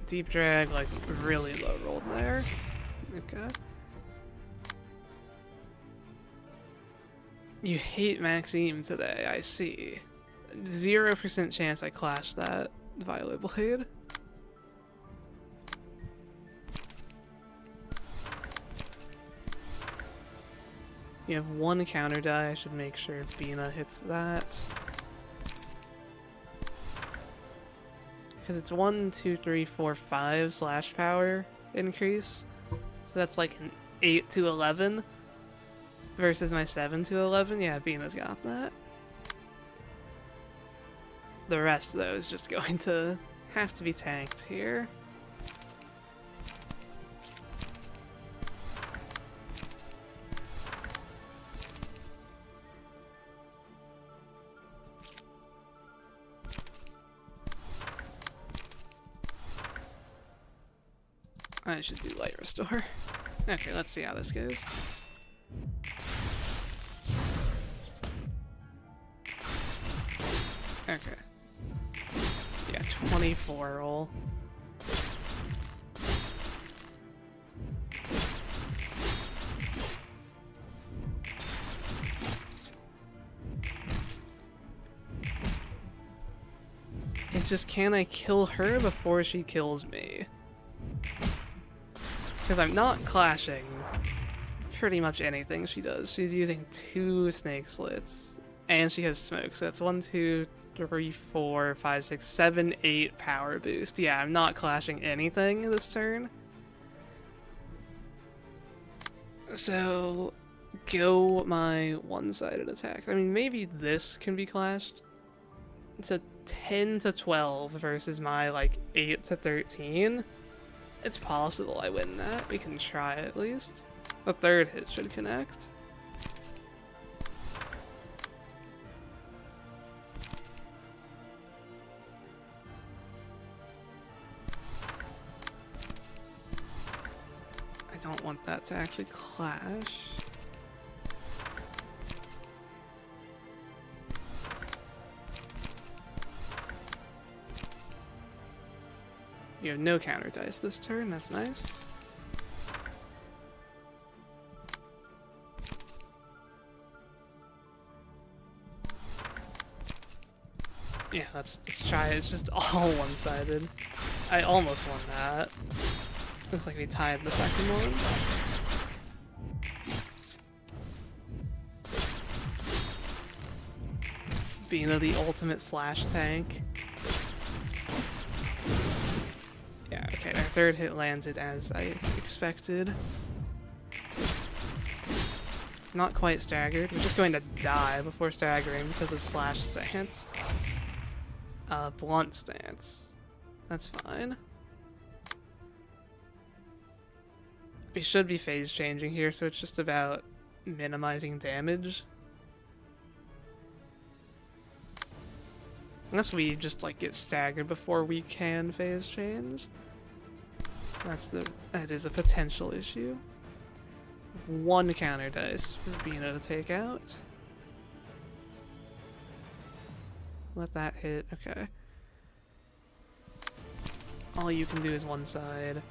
Deep Drag, like, really low rolled there. Okay. You hate Maxime today, I see. 0% chance I clash that Violet Blade. You have 1 counter die, I should make sure Bina hits that. Because it's 1, 2, 3, 4, 5 slash power increase. So that's like an 8 to 11 versus my 7 to 11. Yeah, Bina's got that. The rest, though, is just going to have to be tanked here. I should do light restore. Okay, let's see how this goes. Okay. Yeah, 24 roll. It's just, can I kill her before she kills me? Because I'm not clashing pretty much anything she does. She's using 2 snake slits, and she has smoke, so that's 1, 2, 3, 4, 5, 6, 7, 8 power boost. Yeah, I'm not clashing anything this turn. So, go my one-sided attacks. I mean, maybe this can be clashed. It's a 10 to 12 versus my, like, 8 to 13. It's possible I win that. We can try at least. The third hit should connect. I don't want that to actually clash. You have no counter dice this turn, that's nice. Yeah, let's try it. It's just all one-sided. I almost won that. Looks like we tied the second one. Bina, the ultimate slash tank. Yeah, okay, our third hit landed as I expected. Not quite staggered. We're just going to die before staggering because of slash stance. Blunt stance. That's fine. We should be phase changing here, so it's just about minimizing damage. Unless we just like get staggered before we can phase change. That is a potential issue. 1 counter dice for Bina to take out. Let that hit, okay. All you can do is one side.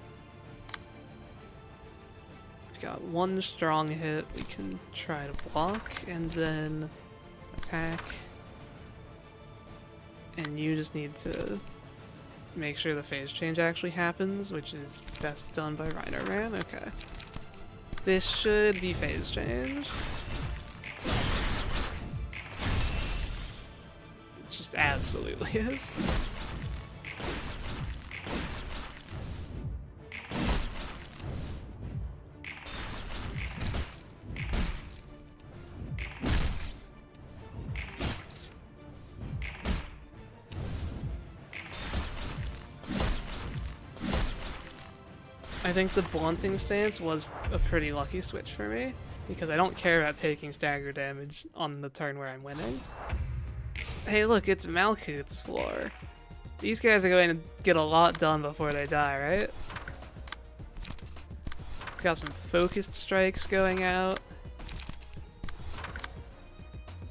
We've got 1 strong hit, we can try to block, and then attack. And you just need to make sure the phase change actually happens, which is best done by Rhino Ram, okay. This should be phase change. It just absolutely is. I think the blunting stance was a pretty lucky switch for me, because I don't care about taking stagger damage on the turn where I'm winning. Hey look, it's Malkuth's floor. These guys are going to get a lot done before they die, right? Got some focused strikes going out.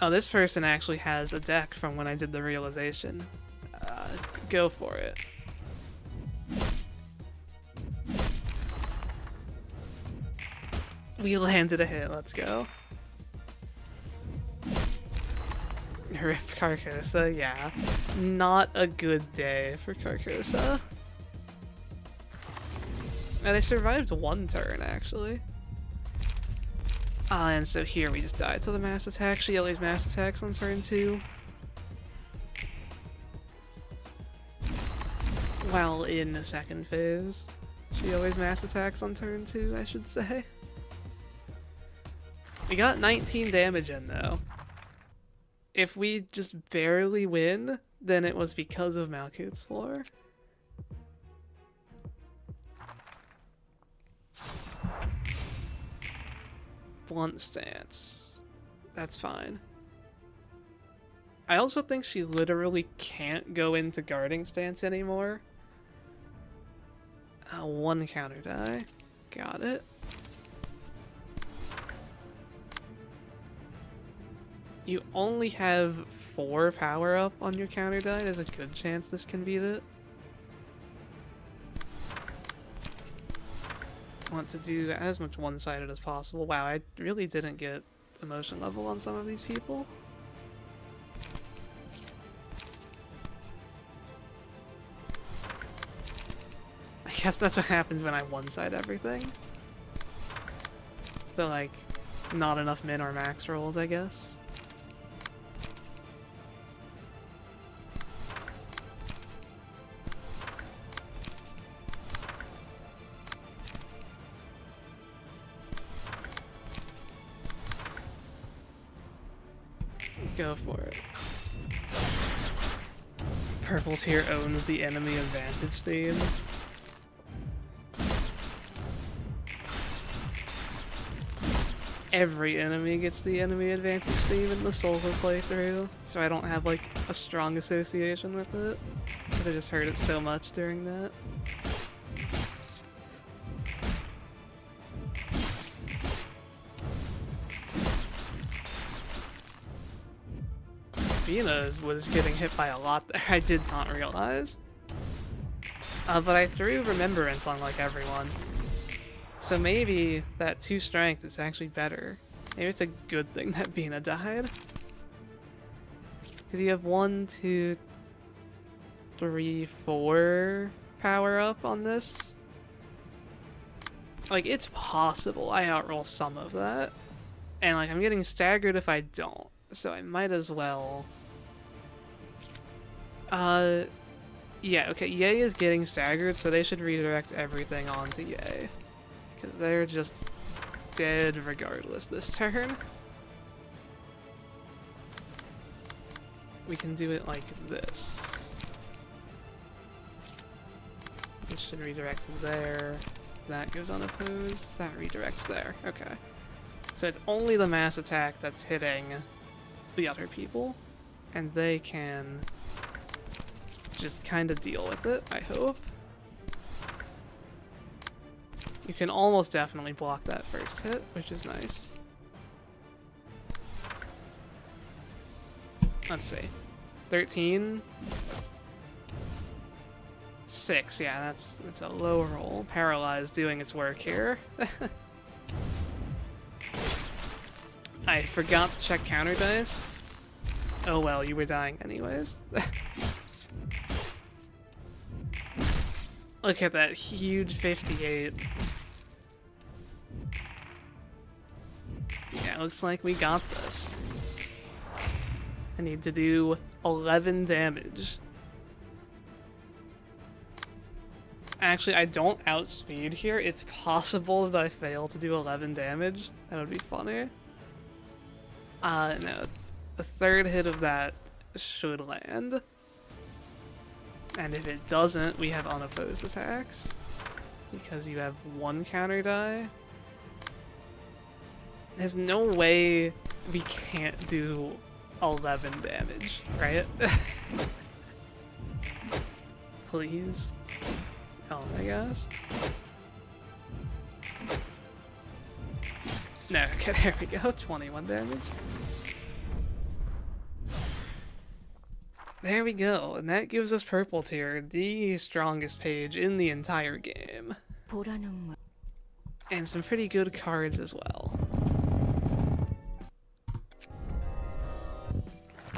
Oh, this person actually has a deck from when I did the realization. Go for it. We landed a hit, let's go. Rip Carcosa, yeah. Not a good day for Carcosa. And they survived 1 turn, actually. And so here we just died to the mass attack. She always mass attacks on turn 2. While in the second phase. She always mass attacks on turn 2, I should say. We got 19 damage in, though. If we just barely win, then it was because of Malkuth's floor. Blunt stance. That's fine. I also think she literally can't go into guarding stance anymore. One counter die. Got it. You only have 4 power up on your counter die. There's a good chance this can beat it. Want to do as much one-sided as possible. Wow, I really didn't get emotion level on some of these people. I guess that's what happens when I one-side everything. But like, not enough min or max rolls, I guess. Go for it. Purple tier owns the enemy advantage theme. Every enemy gets the enemy advantage theme in the solo playthrough, so I don't have like a strong association with it. But I just heard it so much during that. Vina was getting hit by a lot there. I did not realize. But I threw Remembrance on like everyone. So maybe that 2 strength is actually better. Maybe it's a good thing that Vina died. Because you have 1, 2, 3, 4 power up on this. Like, it's possible I outroll some of that. And like, I'm getting staggered if I don't. So I might as well... yeah, okay, Yay is getting staggered, so they should redirect everything onto Yay. Because they're just dead regardless this turn. We can do it like this. This should redirect there. That goes unopposed. That redirects there. Okay. So it's only the mass attack that's hitting the other people, and they can just kind of deal with it, I hope. You can almost definitely block that first hit, which is nice. Let's see. 13. 6, yeah, that's a low roll. Paralyzed doing its work here. I forgot to check counter dice. Oh well, you were dying anyways. Look at that huge 58. Yeah, looks like we got this. I need to do 11 damage. Actually, I don't outspeed here. It's possible that I fail to do 11 damage. That would be funny. No. The third hit of that should land. And if it doesn't, we have unopposed attacks. Because you have 1 counter die. There's no way we can't do 11 damage, right? Please. Oh my gosh. No, okay, there we go. 21 damage. There we go, and that gives us purple tier, the strongest page in the entire game. And some pretty good cards as well.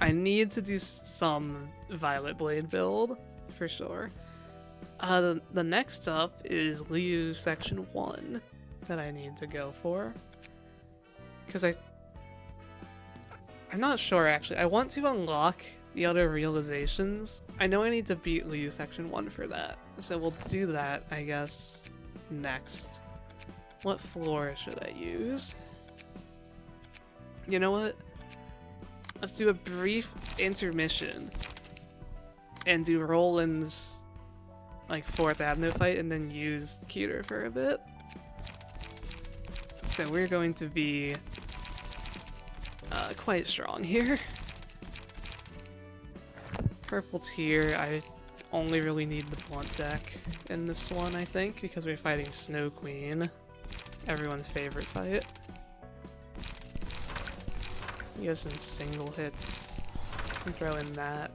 I need to do some Violet Blade build, for sure. The next up is Liu Section 1 that I need to go for. Because I'm not sure, actually. I want to unlock the other realizations. I know I need to beat Liu Section 1 for that. So we'll do that, I guess, next. What floor should I use? You know what? Let's do a brief intermission and do Roland's like 4th abno fight and then use Cuter for a bit. So we're going to be quite strong here. Purple tier, I only really need the blunt deck in this one, I think, because we're fighting Snow Queen, everyone's favorite fight. You have some single hits. You can throw in that.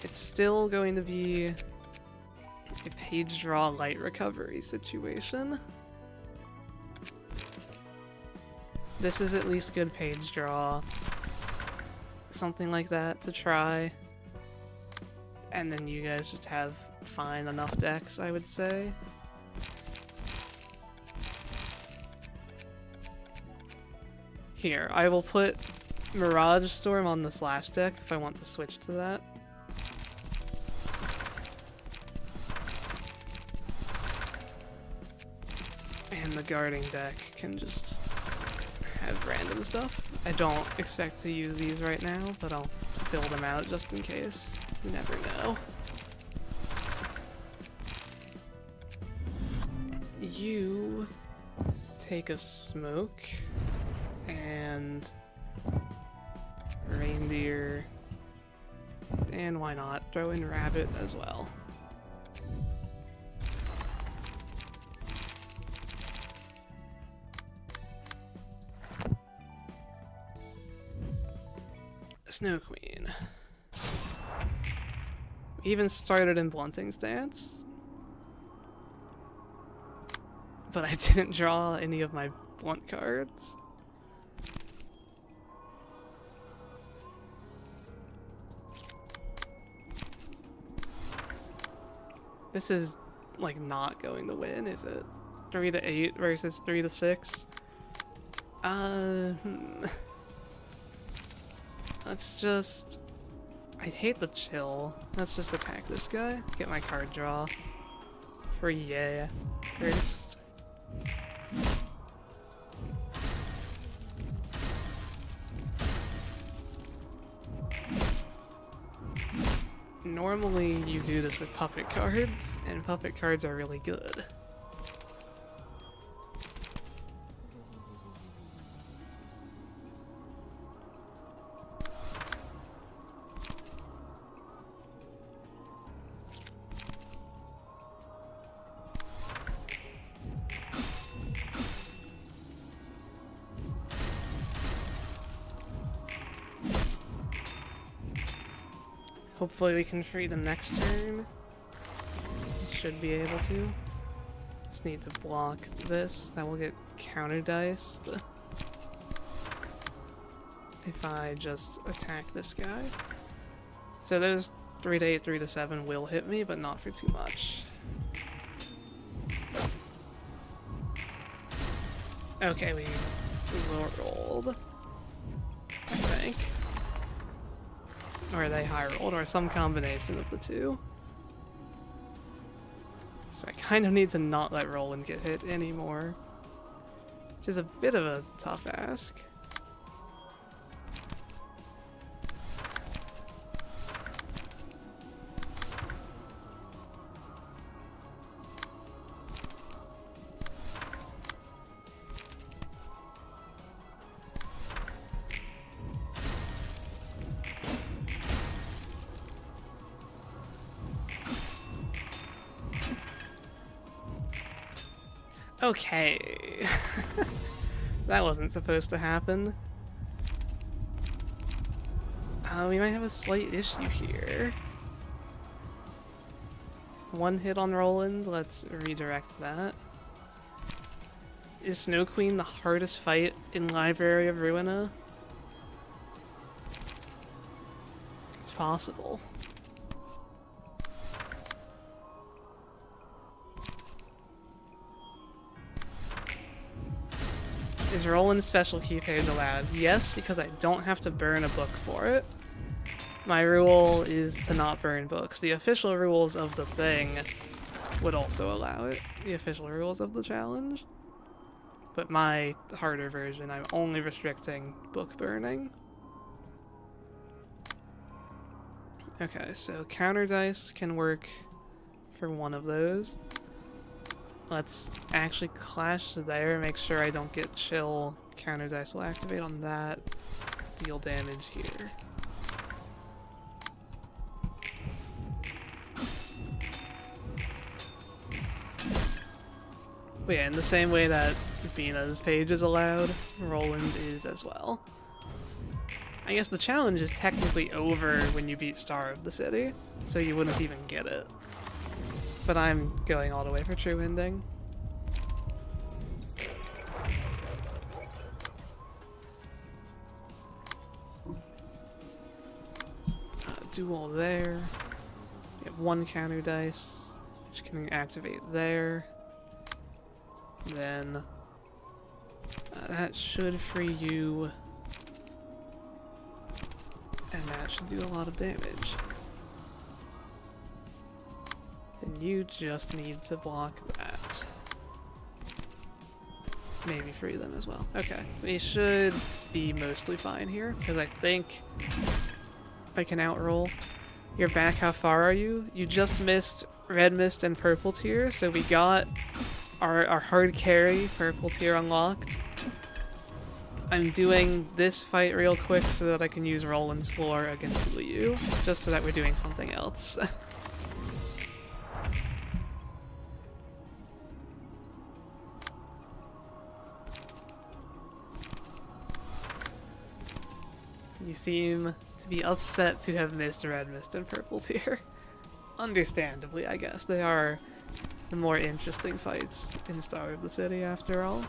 It's still going to be a page draw light recovery situation. This is at least good page draw. Something like that to try. And then you guys just have fine enough decks, I would say. Here, I will put Mirage Storm on the slash deck if I want to switch to that. And the guarding deck can just have random stuff. I don't expect to use these right now, but I'll fill them out just in case. You never know. You take a smoke and reindeer, and why not throw in rabbit as well. Snow Queen. We even started in Blunting Stance, but I didn't draw any of my blunt cards. This is like not going to win, is it? 3 to 8 versus 3 to 6. Let's just... I hate the chill. Let's just attack this guy. Get my card draw. For yeah first. Normally you do this with puppet cards, and puppet cards are really good. Hopefully we can free them next turn. Should be able to. Just need to block this. That will get counter-diced if I just attack this guy. So those 3 to 8, 3 to 7 will hit me, but not for too much. Okay, we low rolled, I think. Or they high rolled, or some combination of the two. So I kind of need to not let Roland get hit anymore, which is a bit of a tough ask. Okay. That wasn't supposed to happen. We might have a slight issue here. One hit on Roland, let's redirect that. Is Snow Queen the hardest fight in Library of Ruina? It's possible. Is Roland's special key page allowed? Yes, because I don't have to burn a book for it. My rule is to not burn books. The official rules of the thing would also allow it. The official rules of the challenge. But my harder version, I'm only restricting book burning. Okay, so counter dice can work for one of those. Let's actually clash there, make sure I don't get chill. Counter dice will activate on that. Deal damage here. But yeah, in the same way that Bina's page is allowed, Roland is as well. I guess the challenge is technically over when you beat Star of the City, so you wouldn't even get it. But I'm going all the way for true ending. Duel there. You have 1 counter dice, which can activate there. Then that should free you, and that should do a lot of damage. Then you just need to block that. Maybe free them as well. Okay, we should be mostly fine here, because I think I can outroll. You're back, how far are you? You just missed red mist and purple tier, so we got our hard carry purple tier unlocked. I'm doing this fight real quick so that I can use Roland's floor against Liu, just so that we're doing something else. You seem to be upset to have missed red mist and purple tier. Understandably, I guess. They are the more interesting fights in Star of the City, after all.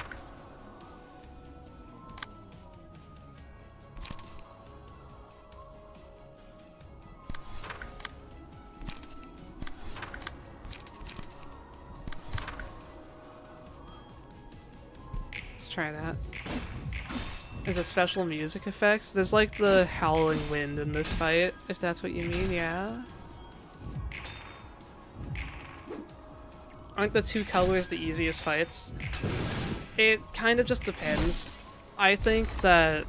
Let's try that. There's a special music effect. There's like the howling wind in this fight, if that's what you mean, yeah? Aren't the 2 colors the easiest fights? It kind of just depends. I think that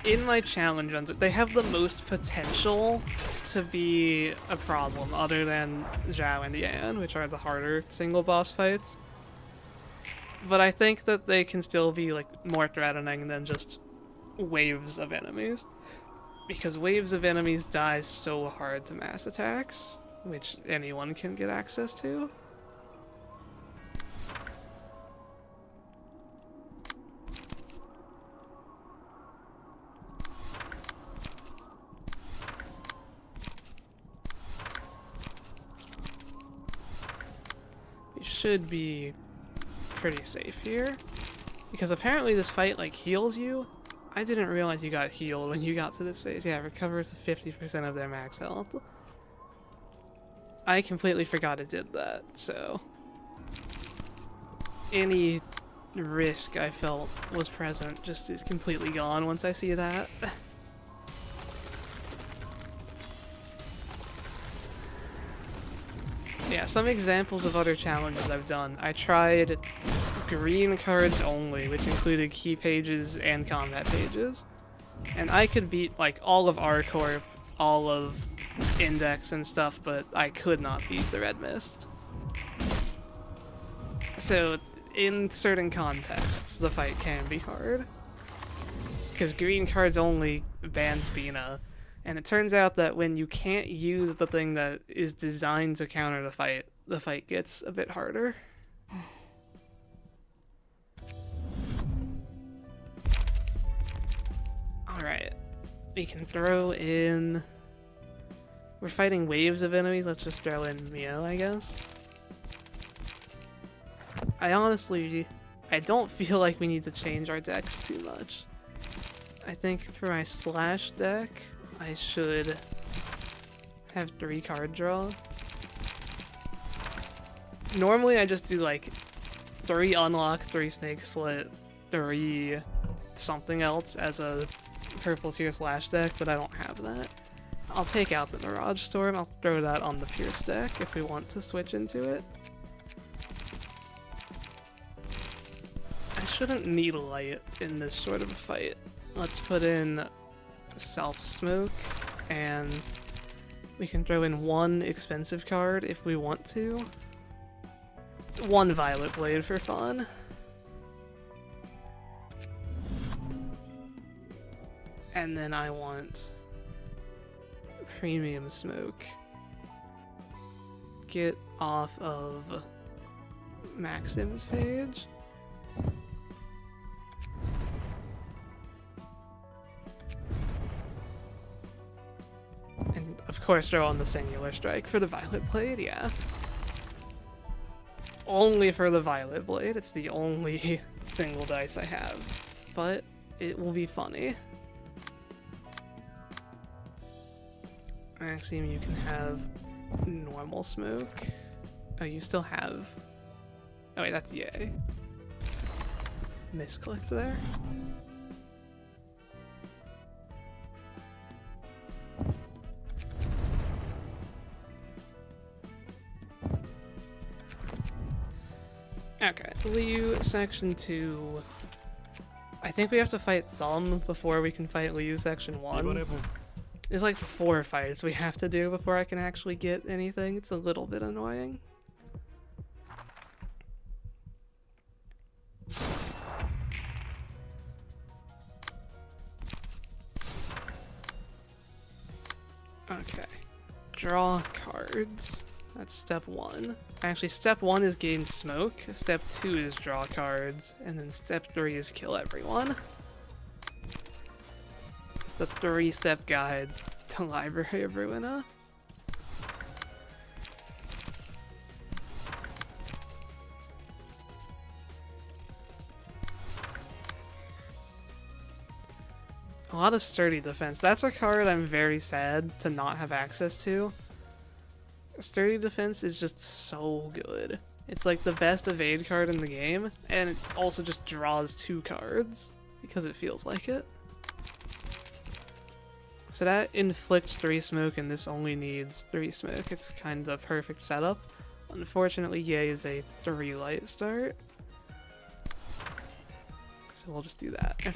in my challenge runs, they have the most potential to be a problem, other than Zhao and Yan, which are the harder single boss fights. But I think that they can still be like more threatening than just waves of enemies. Because waves of enemies die so hard to mass attacks, which anyone can get access to. We should be pretty safe here, because apparently this fight like heals you. I didn't realize you got healed when you got to this phase. Yeah, recovers 50% of their max health. I completely forgot it did that, so any risk I felt was present just is completely gone once I see that. Yeah, some examples of other challenges I've done. I tried green cards only, which included key pages and combat pages. And I could beat like all of R Corp, all of Index and stuff, but I could not beat the red mist. So in certain contexts, the fight can be hard. Because green cards only bans Bina. And it turns out that when you can't use the thing that is designed to counter the fight gets a bit harder. Alright. We can throw in... We're fighting waves of enemies, let's just throw in Mio, I guess. I don't feel like we need to change our decks too much. I think for my slash deck, I should have 3 card draw. Normally I just do like 3 unlock, 3 snake slit, 3 something else as a purple tier slash deck, but I don't have that. I'll take out the Mirage Storm, I'll throw that on the Pierce deck if we want to switch into it. I shouldn't need light in this sort of a fight. Let's put in Self-Smoke, and we can throw in 1 expensive card if we want to. 1 Violet Blade for fun. And then I want Premium Smoke. Get off of Maxim's page. And of course throw on the singular strike for the violet blade, yeah. Only for the violet blade, it's the only single dice I have. But it will be funny. Maxime, you can have normal smoke. Oh, you still have... Oh wait, that's yay. Misclicked there. Okay, Liu Section 2. I think we have to fight Thumb before we can fight Liu Section 1. There's like 4 fights we have to do before I can actually get anything. It's a little bit annoying. Okay. Draw cards. That's step 1. Actually, step 1 is gain smoke, step 2 is draw cards, and then step 3 is kill everyone. It's the 3-step guide to Library of Ruina. A lot of sturdy defense. That's a card I'm very sad to not have access to. Sturdy defense is just so good. It's like the best evade card in the game, and it also just draws 2 cards because it feels like it. So that inflicts 3 smoke, and this only needs 3 smoke. It's kind of a perfect setup. Unfortunately, Yay is a 3 light start. So we'll just do that. Okay.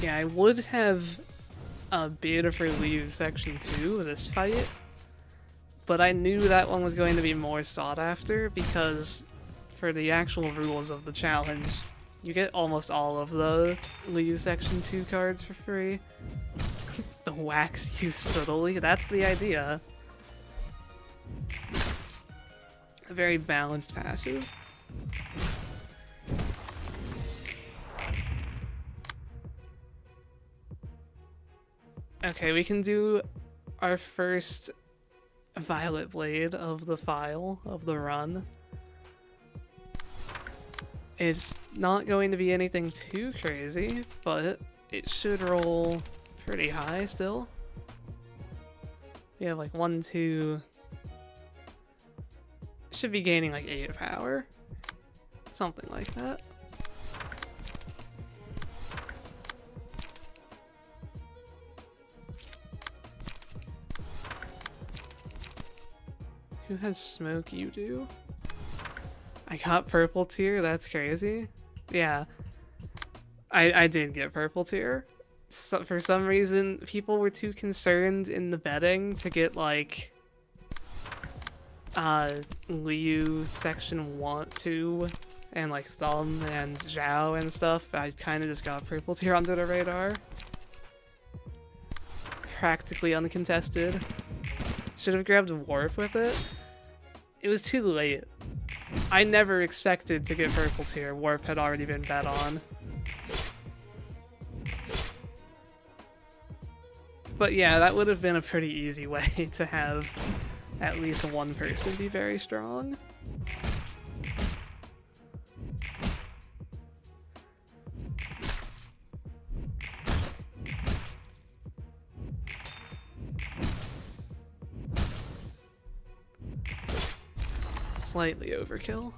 Yeah, I would have a bid for Liu Section 2 this fight, but I knew that one was going to be more sought after because for the actual rules of the challenge, you get almost all of the Liu Section 2 cards for free. The wax you subtly, that's the idea. A very balanced passive. Okay, we can do our first violet blade of the file, of the run. It's not going to be anything too crazy, but it should roll pretty high still. We have like 1, 2... Should be gaining like 8 power. Something like that. Who has smoke? You do? I got purple tier? That's crazy. Yeah. I did get purple tier. So, for some reason, people were too concerned in the betting to get, like, Liu Section 1, 2, and, like, Thumb and Zhao and stuff. I kind of just got purple tier under the radar. Practically uncontested. Should have grabbed Warp with it. It was too late. I never expected to get purple tier. Warp had already been bet on. But yeah, that would have been a pretty easy way to have at least one person be very strong. Slightly overkill.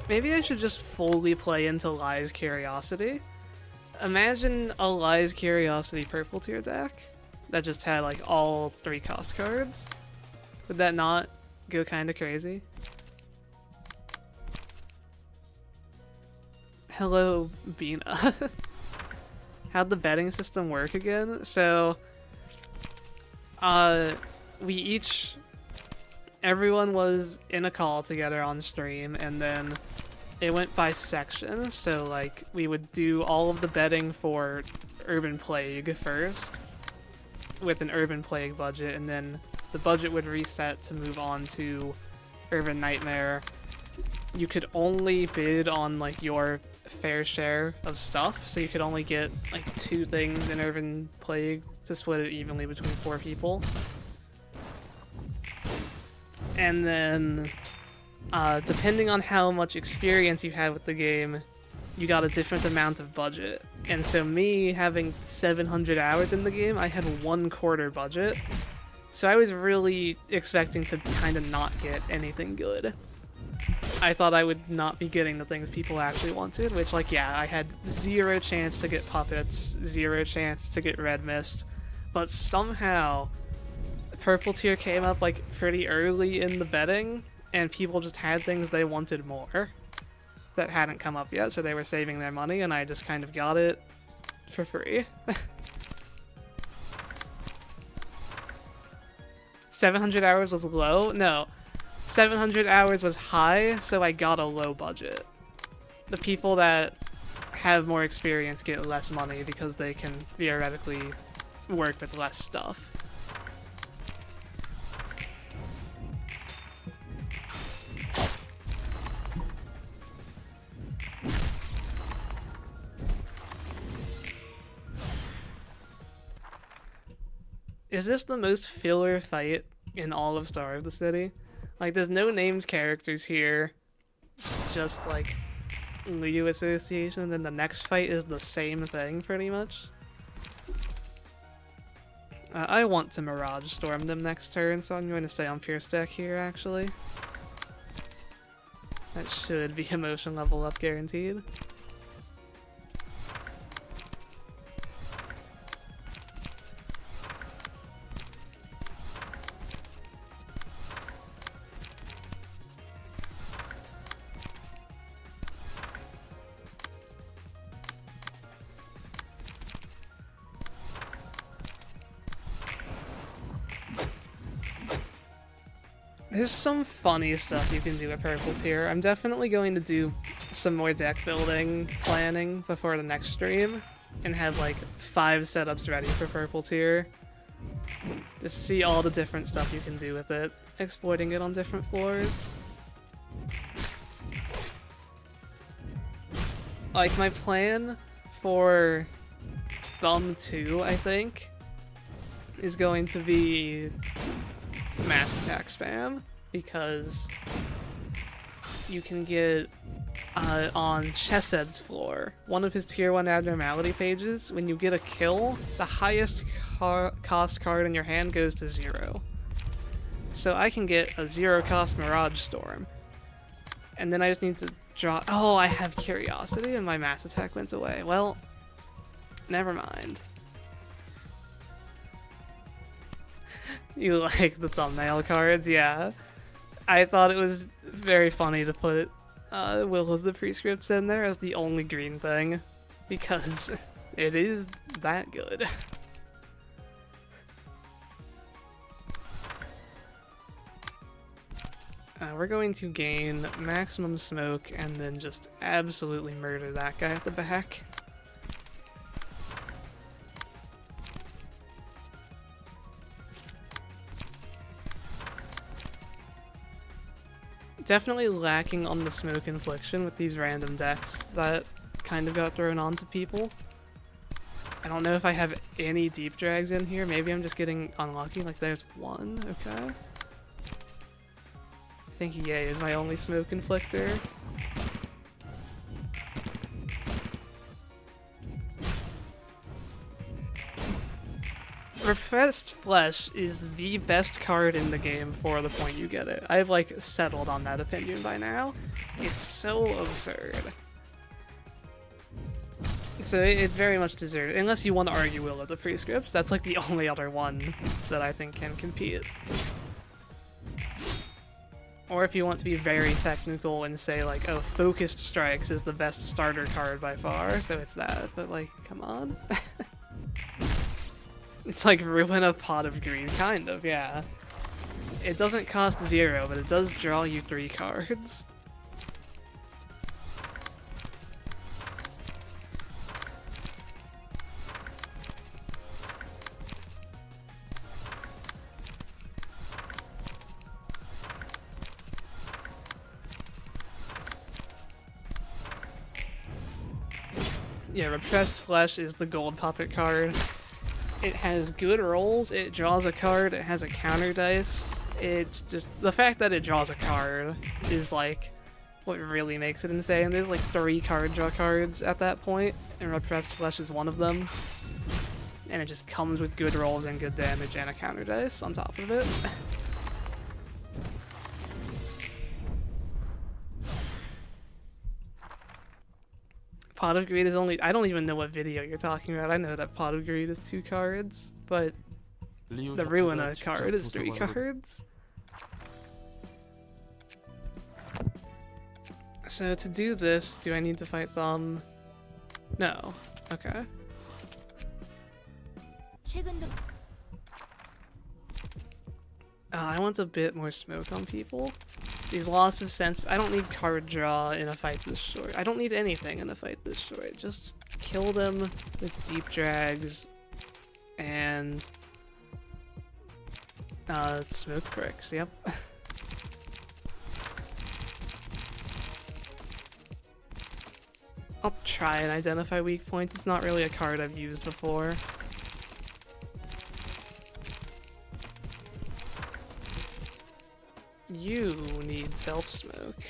Maybe I should just fully play into Lie's Curiosity. Imagine a Lie's Curiosity purple tier deck that just had like all 3 cost cards. Would that not go kind of crazy? Hello, Bina. How'd the betting system work again? So, we each everyone was in a call together on stream, and then it went by section. So like we would do all of the betting for Urban Plague first with an Urban Plague budget, and then the budget would reset to move on to Urban Nightmare. You could only bid on like your fair share of stuff, so you could only get like 2 things in Urban Plague to split it evenly between 4 people. And then depending on how much experience you had with the game, you got a different amount of budget. And so me having 700 hours in the game, I had 1/4 budget. So I was really expecting to kind of not get anything good. I thought I would not be getting the things people actually wanted, which, like, yeah, I had 0 chance to get puppets, 0 chance to get Red Mist, but somehow Purple Tier came up, like, pretty early in the betting, and people just had things they wanted more that hadn't come up yet, so they were saving their money, and I just kind of got it for free. 700 hours was low? No. 700 hours was high, so I got a low budget. The people that have more experience get less money because they can theoretically work with less stuff. Is this the most filler fight in all of Star of the City? Like, there's no named characters here. It's just, like, Liu Association, and then the next fight is the same thing, pretty much. I want to Mirage Storm them next turn, so I'm going to stay on Pure Stack here, actually. That should be emotion level up guaranteed. There's some funny stuff you can do with Purple Tier. I'm definitely going to do some more deck building planning before the next stream and have like 5 setups ready for Purple Tier. Just see all the different stuff you can do with it, exploiting it on different floors. Like, my plan for Thumb 2, I think, is going to be mass attack spam, because you can get on Chesed's floor, one of his tier 1 abnormality pages, when you get a kill, the highest cost card in your hand goes to 0. So I can get a 0 cost Mirage Storm, and then I just need to draw. Oh, I have Curiosity and my mass attack went away. Well, never mind. You like the thumbnail cards? Yeah. I thought it was very funny to put Will as the prescripts in there as the only green thing, because it is that good. We're going to gain maximum smoke and then just absolutely murder that guy at the back. Definitely lacking on the smoke infliction with these random decks that kind of got thrown onto people. I don't know if I have any deep drags in here. Maybe I'm just getting unlucky. Like, there's one. Okay. I think Yay is my only smoke inflictor. Repressed Flesh is the best card in the game for the point you get it. I've like settled on that opinion by now. It's so absurd. So it's very much deserved, unless you want to argue Will of the prescripts. That's like the only other one that I think can compete. Or if you want to be very technical and say like, oh, Focused Strikes is the best starter card by far, so it's that. But like, come on. It's like ruin a pot of green, kind of, yeah. It doesn't cost 0, but it does draw you 3 cards. Yeah, Repressed Flesh is the gold puppet card. It has good rolls, it draws a card, it has a counter dice. It's just, the fact that it draws a card is like what really makes it insane. There's like 3 card draw cards at that point, and Repressed Flesh is one of them. And it just comes with good rolls and good damage and a counter dice on top of it. Pot of Greed is only... I don't even know what video you're talking about. I know that Pot of Greed is 2 cards, but the Ruina card is 3 cards. So to do this, do I need to fight them? No. Okay. I want a bit more smoke on people. These loss of sense, I don't need card draw in a fight this short. I don't need anything in a fight this short. Just kill them with deep drags and smoke pricks, yep. I'll try and identify weak points. It's not really a card I've used before. You need self-smoke.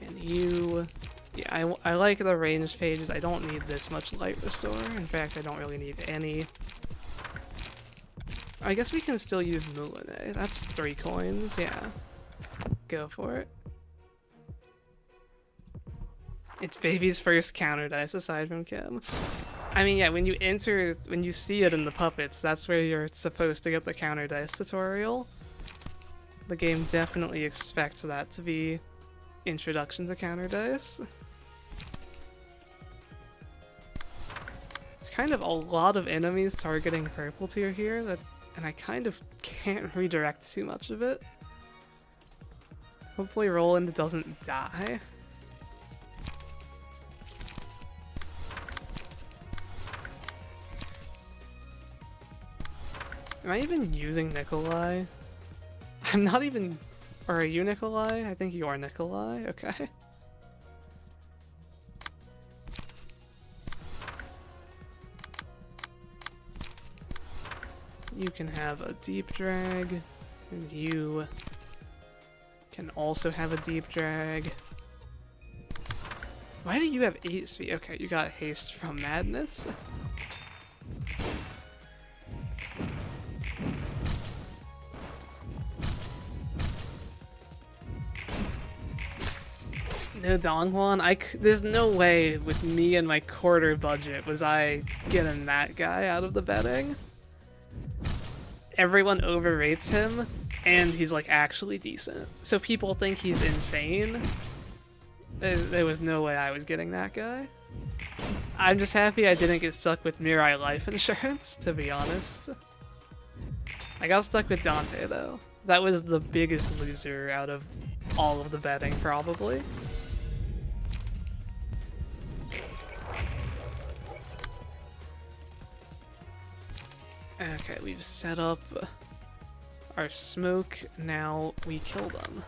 And you... Yeah, I like the ranged pages. I don't need this much light restore. In fact, I don't really need any. I guess we can still use Moulinet. That's 3 coins, yeah. Go for it. It's Baby's first counter dice aside from Kim. I mean, yeah, when you see it in the puppets, that's where you're supposed to get the counter dice tutorial. The game definitely expects that to be introduction to counter dice. It's kind of a lot of enemies targeting purple tier here, and I kind of can't redirect too much of it. Hopefully Roland doesn't die. Am I even using Nikolai? I'm not even... Or are you Nikolai? I think you are Nikolai. Okay. You can have a deep drag, and you can also have a deep drag. Why do you have 8 speed? Okay, you got haste from Madness. No Dongwon? There's no way with me and my quarter budget was I getting that guy out of the betting. Everyone overrates him, and he's like actually decent. So people think he's insane. There was no way I was getting that guy. I'm just happy I didn't get stuck with Mirai life insurance, to be honest. I got stuck with Dante though. That was the biggest loser out of all of the betting, probably. Okay, we've set up our smoke, now we kill them.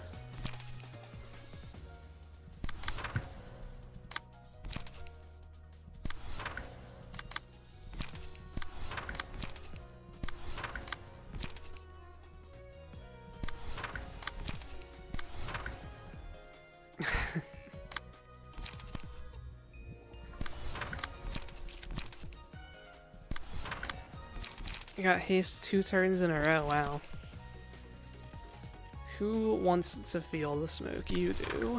I got haste 2 turns in a row, wow. Who wants to feel the smoke? You do.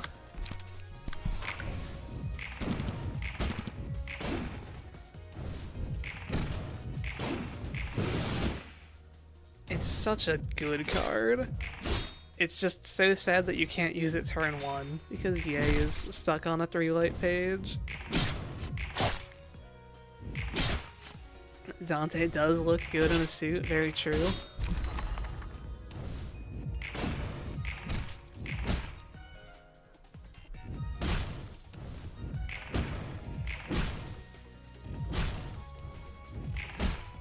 It's such a good card. It's just so sad that you can't use it turn 1, because Ye is stuck on a 3-light page. Dante does look good in a suit, very true.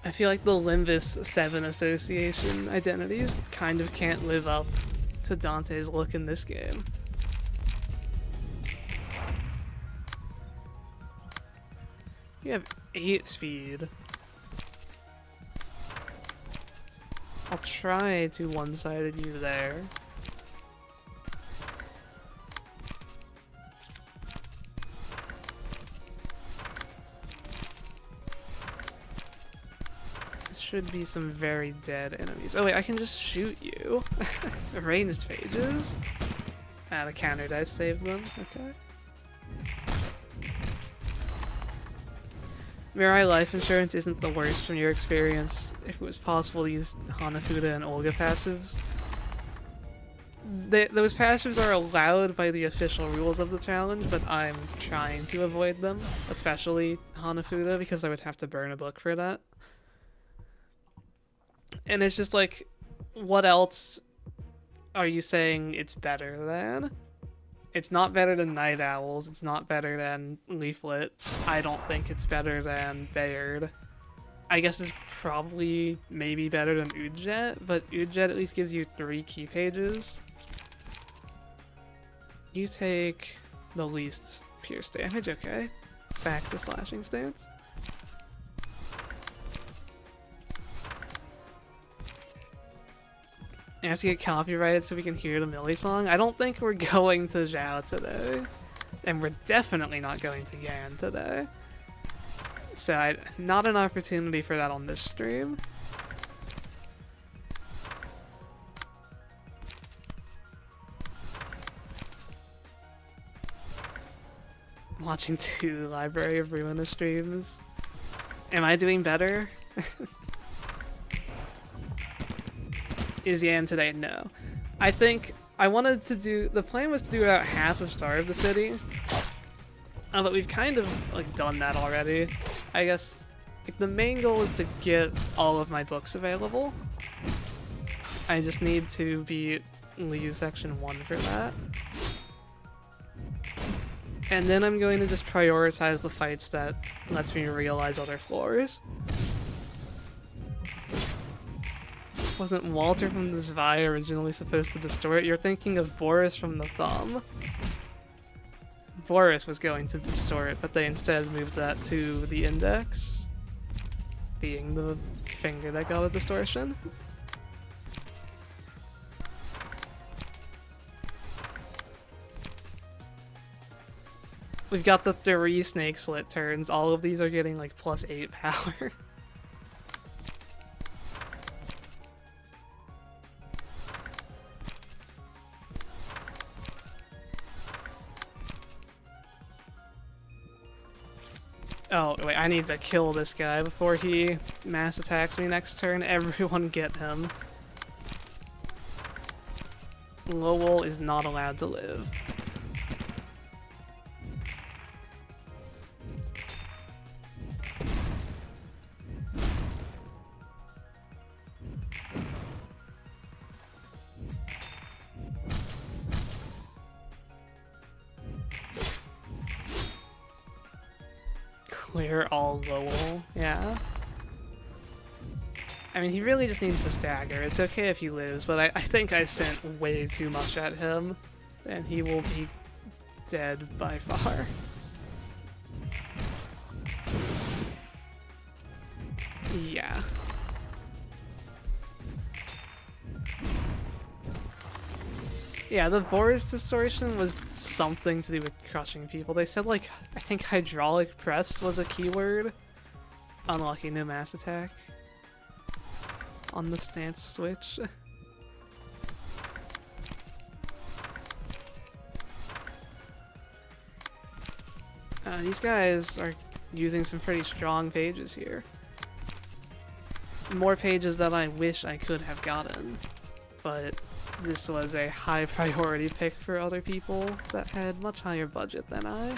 I feel like the Limbus 7 Association identities kind of can't live up to Dante's look in this game. You have 8 speed. I'll try to one-sided you there. Should be some very dead enemies. Oh wait, I can just shoot you. Ranged pages. The counter dice saved them. Okay. Mirai life insurance isn't the worst from your experience. If it was possible to use Hanafuda and Olga passives. Those passives are allowed by the official rules of the challenge, but I'm trying to avoid them. Especially Hanafuda, because I would have to burn a book for that. And it's just like, what else are you saying it's better than? It's not better than Night Owls, it's not better than Leaflet. I don't think it's better than Bayard. I guess it's probably maybe better than Udjet, but Udjet at least gives you 3 key pages. You take the least pierce damage, okay. Back to slashing stance. You have to get copyrighted so we can hear the Millie song. I don't think we're going to Zhao today. And we're definitely not going to Yan today. So not an opportunity for that on this stream. I'm watching 2 Library of Ruina streams. Am I doing better? Is Yan today? No. I think I wanted to do, the plan was to do about half of Star of the City. But we've kind of like done that already. I guess like, the main goal is to get all of my books available. I just need to beat Liu Section 1 for that. And then I'm going to just prioritize the fights that lets me realize other floors. Wasn't Walter from the Zwei originally supposed to distort? You're thinking of Boris from the Thumb. Boris was going to distort, but they instead moved that to the index, being the finger that got a distortion. We've got the 3 snake slit turns. All of these are getting like +8 power. Oh, wait, I need to kill this guy before he mass attacks me next turn. Everyone get him. Lowell is not allowed to live. Clear all Lowell, yeah. I mean, he really just needs to stagger. It's okay if he lives, but I think I sent way too much at him, and he will be dead by far. Yeah. Yeah, the Boris distortion was something to do with crushing people. They said, like, I think hydraulic press was a keyword. Unlucky, no mass attack. On the stance switch. These guys are using some pretty strong pages here. More pages that I wish I could have gotten, but this was a high priority pick for other people that had much higher budget than I.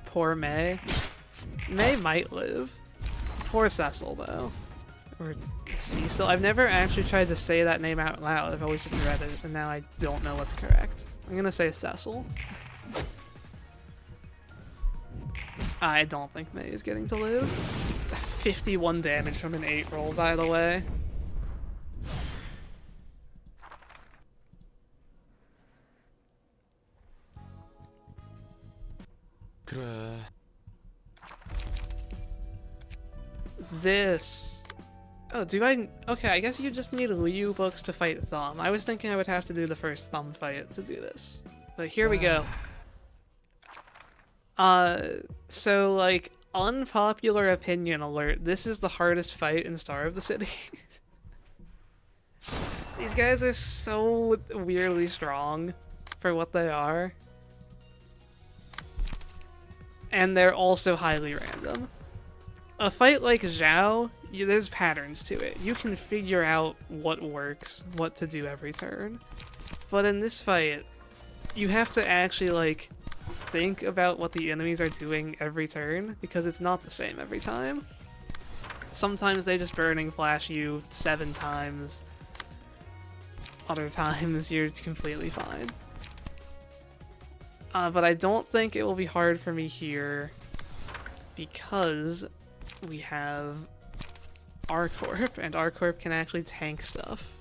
Poor May. May might live. Poor Cecil, though. Or Cecil. I've never actually tried to say that name out loud. I've always just read it, and now I don't know what's correct. I'm gonna say Cecil. I don't think May is getting to live. 51 damage from an 8 roll, by the way. This. Oh, do I? Okay, I guess you just need Liu books to fight Thumb. I was thinking I would have to do the first Thumb fight to do this. But here we go. So, like, unpopular opinion alert. This is the hardest fight in Star of the City. These guys are so weirdly strong for what they are. And they're also highly random. A fight like Zhao, there's patterns to it. You can figure out what works, what to do every turn. But in this fight, you have to actually, like, think about what the enemies are doing every turn, because it's not the same every time. Sometimes they just burning flash you 7 times. Other times you're completely fine. But I don't think it will be hard for me here because we have R Corp, and R Corp can actually tank stuff.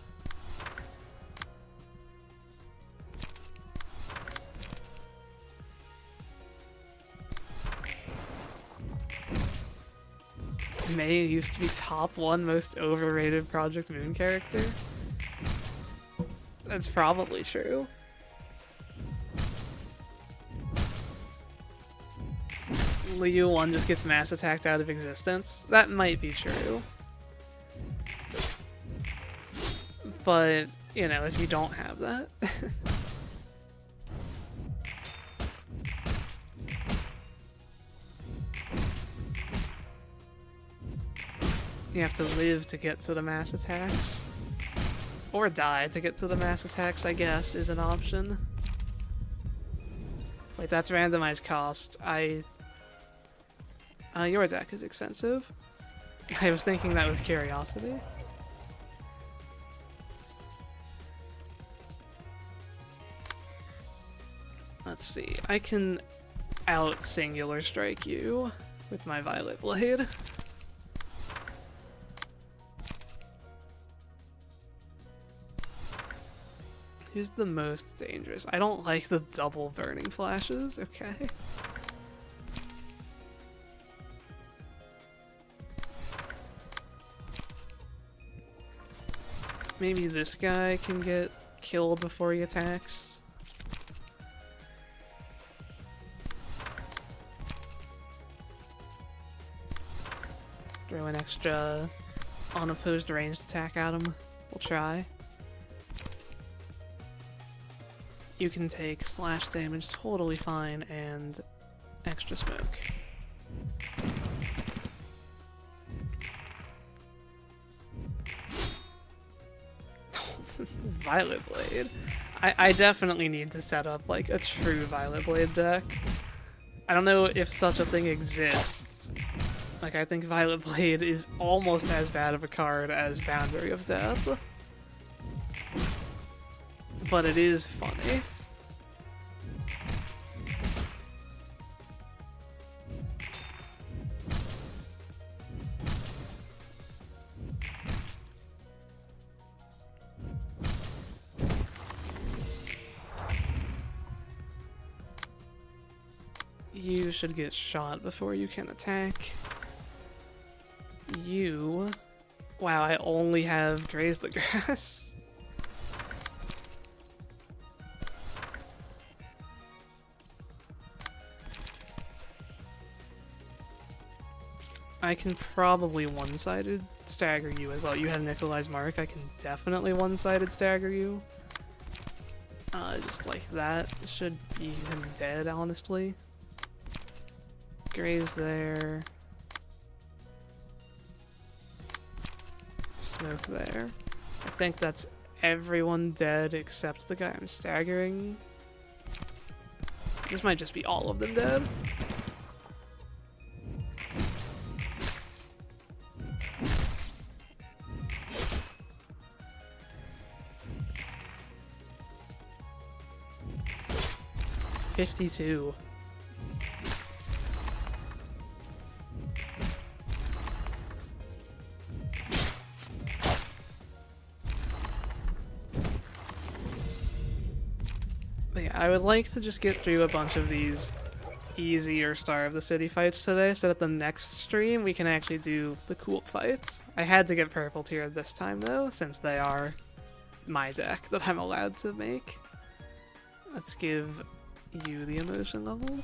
May used to be top 1 most overrated Project Moon character. That's probably true. Liu 1 just gets mass attacked out of existence. That might be true. But, you know, if you don't have that... you have to live to get to the mass attacks. Or die to get to the mass attacks, I guess, is an option. Wait, that's randomized cost. Your deck is expensive. I was thinking that was curiosity. Let's see. I can out singular strike you with my Violet Blade. Who's the most dangerous? I don't like the double burning flashes. Okay. Maybe this guy can get killed before he attacks. Throw an extra unopposed ranged attack at him. We'll try. You can take slash damage totally fine and extra smoke. Violet Blade. I definitely need to set up like a true Violet Blade deck. I don't know if such a thing exists. Like, I think Violet Blade is almost as bad of a card as Boundary of Zeph. But it is funny. You should get shot before you can attack. You... Wow, I only have Graze the Grass. I can probably one-sided stagger you as well. You have Nikolai's Mark. I can definitely one-sided stagger you. Just like that. Should be him dead, honestly. Graze there. Smoke there. I think that's everyone dead except the guy I'm staggering. This might just be all of them dead. 52. But yeah, I would like to just get through a bunch of these easier Star of the City fights today, so that the next stream we can actually do the cool fights. I had to get purple tier this time though, since they are my deck that I'm allowed to make. Let's give you the emotion level.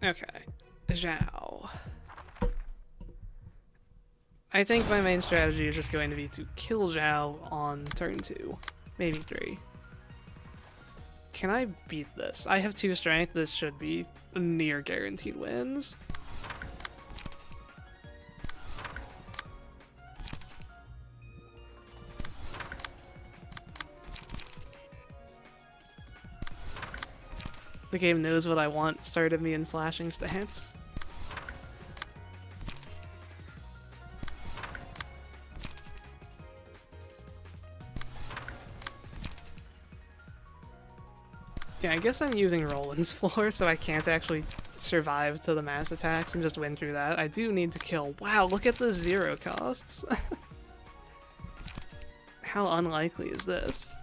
Okay, Zhao. I think my main strategy is just going to be to kill Zhao on turn 2, maybe 3. Can I beat this? I have 2 strength, this should be near guaranteed wins. The game knows what I want, started me in slashing stance. Yeah, I guess I'm using Roland's floor, so I can't actually survive to the mass attacks and just win through that. I do need to kill. Wow, look at the 0 costs. How unlikely is this?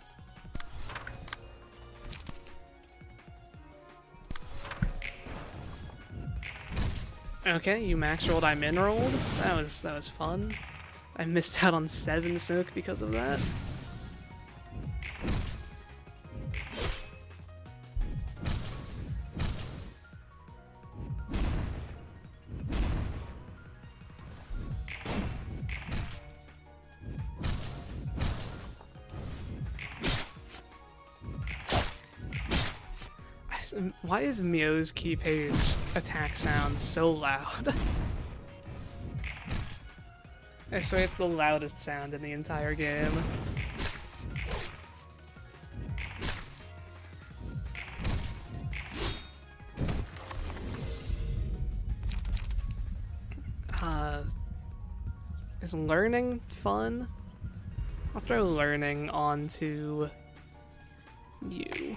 Okay, you max rolled, I min rolled. That was fun. I missed out on 7 smoke because of that. Why is Mio's key page attack sound so loud? I swear it's the loudest sound in the entire game. Is learning fun? I'll throw learning onto you.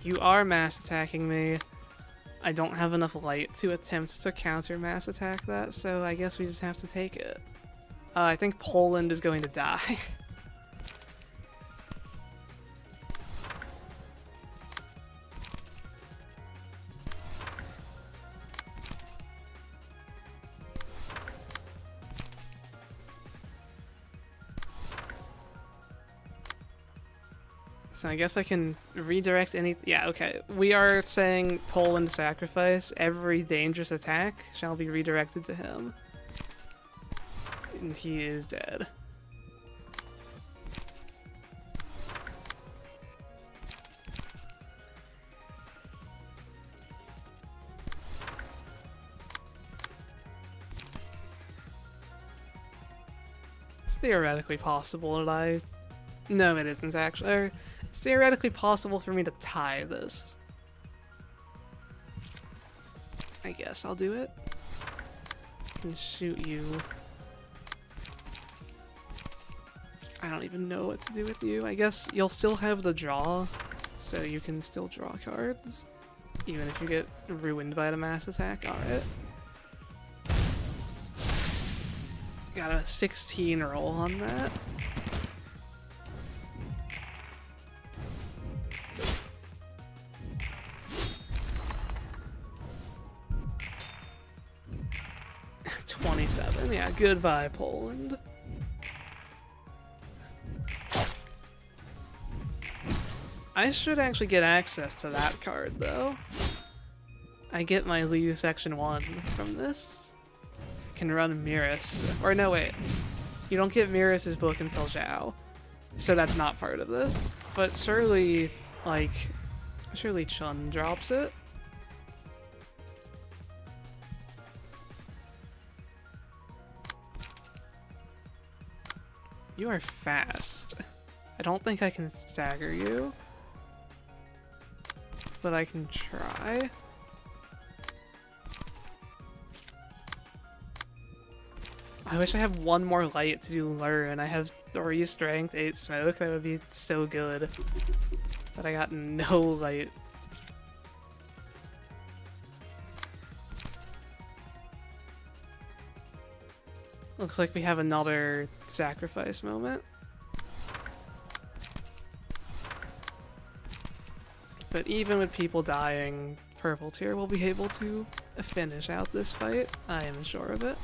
You are mass attacking me. I don't have enough light to attempt to counter mass attack that, so I guess we just have to take it. I think Poland is going to die. So I guess I can redirect any... Yeah, okay. We are saying Poland sacrifice. Every dangerous attack shall be redirected to him. And he is dead. It's theoretically possible that I... No, it isn't actually. It's theoretically possible for me to tie this. I guess I'll do it. I can shoot you. I don't even know what to do with you. I guess you'll still have the draw, so you can still draw cards. Even if you get ruined by the mass attack. Alright. Got a 16 roll on that. Yeah, goodbye, Poland. I should actually get access to that card, though. I get my Liu Section 1 from this. Can run Miras. Or no, wait. You don't get Miras' book until Zhao. So that's not part of this. But surely, like... Surely Chun drops it. You are fast. I don't think I can stagger you. But I can try. I wish I had one more light to do learn. I have 3 strength, 8 smoke. That would be so good. But I got no light. Looks like we have another sacrifice moment. But even with people dying, purple tier will be able to finish out this fight. I am sure of it.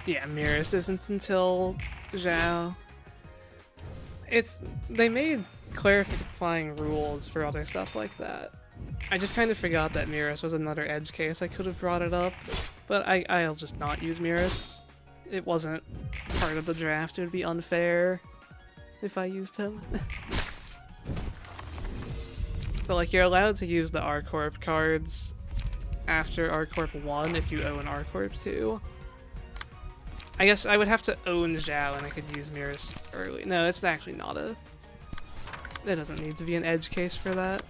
Yeah, Mirrors isn't until Zhao. They made clarifying rules for other stuff like that. I just kind of forgot that Mirrors was another edge case. I could have brought it up, but I'll just not use Mirrors. It wasn't part of the draft. It would be unfair if I used him. But like, you're allowed to use the R Corp cards after R Corp 1 if you own R Corp 2. I guess I would have to own Zhao and I could use Mirrors early. No, it's actually not a... It doesn't need to be an edge case for that.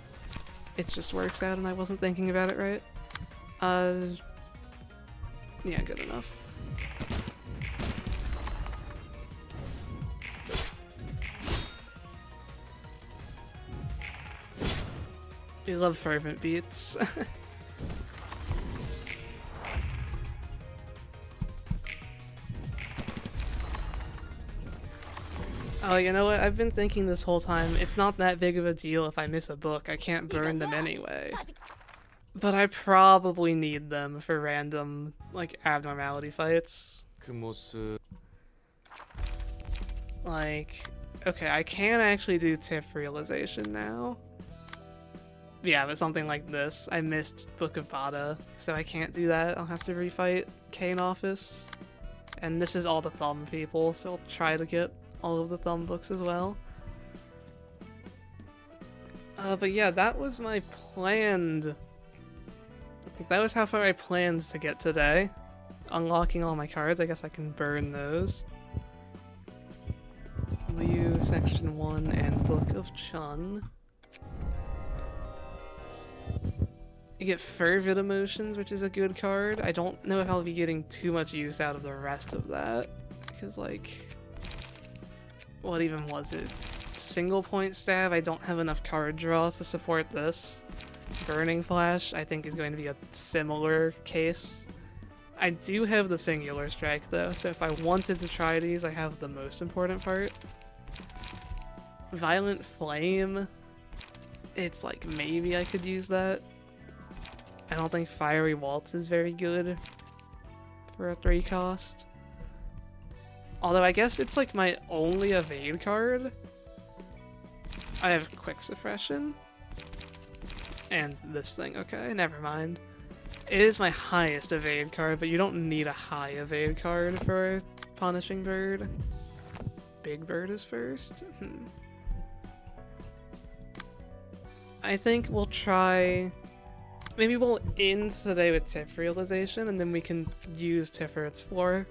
It just works out and I wasn't thinking about it right. Yeah, good enough. We love fervent beats. Oh, you know what? I've been thinking this whole time, it's not that big of a deal if I miss a book. I can't burn them anyway. But I probably need them for random, like, abnormality fights. Like, okay, I can actually do TIF realization now. Yeah, but something like this. I missed Book of Bada, so I can't do that. I'll have to refight Kane Office. And this is all the thumb people, so I'll try to get all of the thumb books as well. But yeah, that was my planned... That was how far I planned to get today. Unlocking all my cards, I guess I can burn those. Liu Section 1 and Book of Chun. You get Fervid Emotions, which is a good card. I don't know if I'll be getting too much use out of the rest of that. Because, like... What even was it? Single point stab? I don't have enough card draws to support this. Burning Flash, I think, is going to be a similar case. I do have the Singular Strike, though, so if I wanted to try these, I have the most important part. Violent Flame, it's like, maybe I could use that. I don't think Fiery Waltz is very good for a 3 cost. Although I guess it's like my only evade card. I have Quick Suppression. And this thing, okay, never mind. It is my highest evade card, but you don't need a high evade card for Punishing Bird. Big Bird is first? I think we'll try... Maybe we'll end today with TIF realization, and then we can use TIF for its floor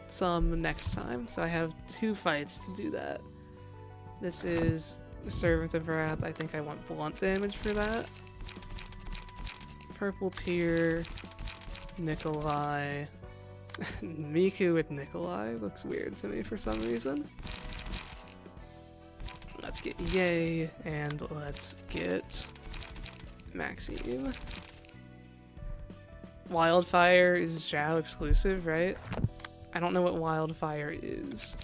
some next time. So I have 2 fights to do that. This is Servant of Wrath. I think I want blunt damage for that. Purple tier, Nikolai. Miku with Nikolai looks weird to me for some reason. Let's get Yay, and let's get Maxime. Wildfire is Zhao exclusive, right? I don't know what Wildfire is.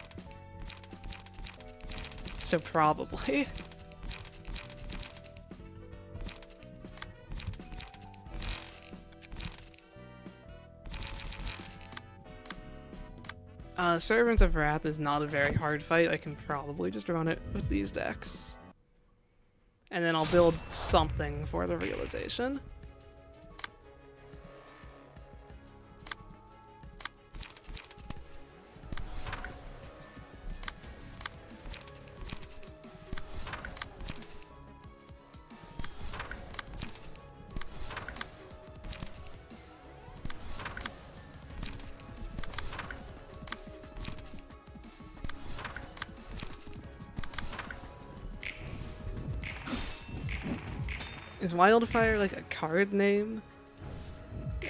So probably. Servant of Wrath is not a very hard fight. I can probably just run it with these decks. And then I'll build something for the realization. Is Wildfire like a card name?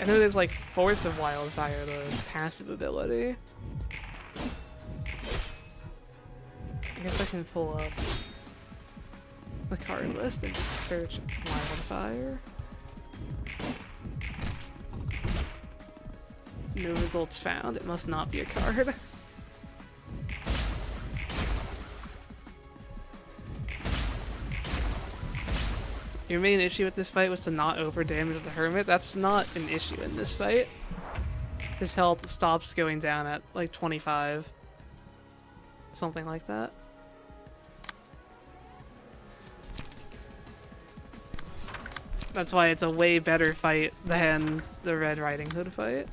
I know there's like Force of Wildfire, the passive ability. I guess I can pull up the card list and just search Wildfire. No results found. It must not be a card. Your main issue with this fight was to not overdamage the Hermit. That's not an issue in this fight. His health stops going down at like 25. Something like that. That's why it's a way better fight than the Red Riding Hood fight.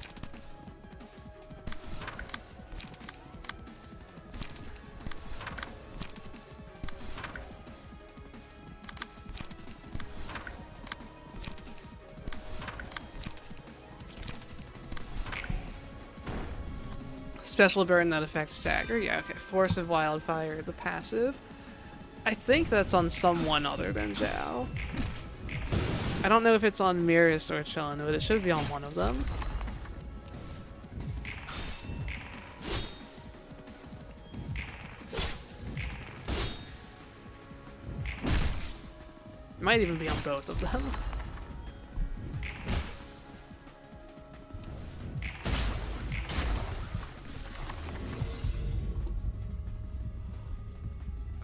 Special burn that affects stagger. Yeah, okay. Force of Wildfire, the passive. I think that's on someone other than Zhao. I don't know if it's on Miris or Chun, but it should be on one of them. It might even be on both of them.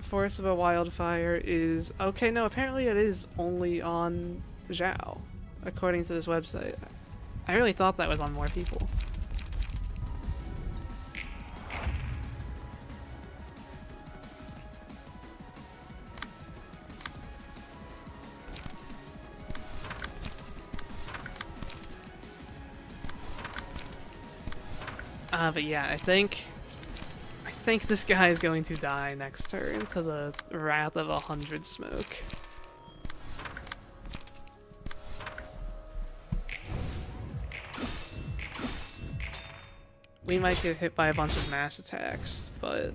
Force of a Wildfire is... Okay, no, apparently it is only on Zhao, according to this website. I really thought that was on more people. But yeah, I think this guy is going to die next turn to the Wrath of 100 Smoke. We might get hit by a bunch of mass attacks, but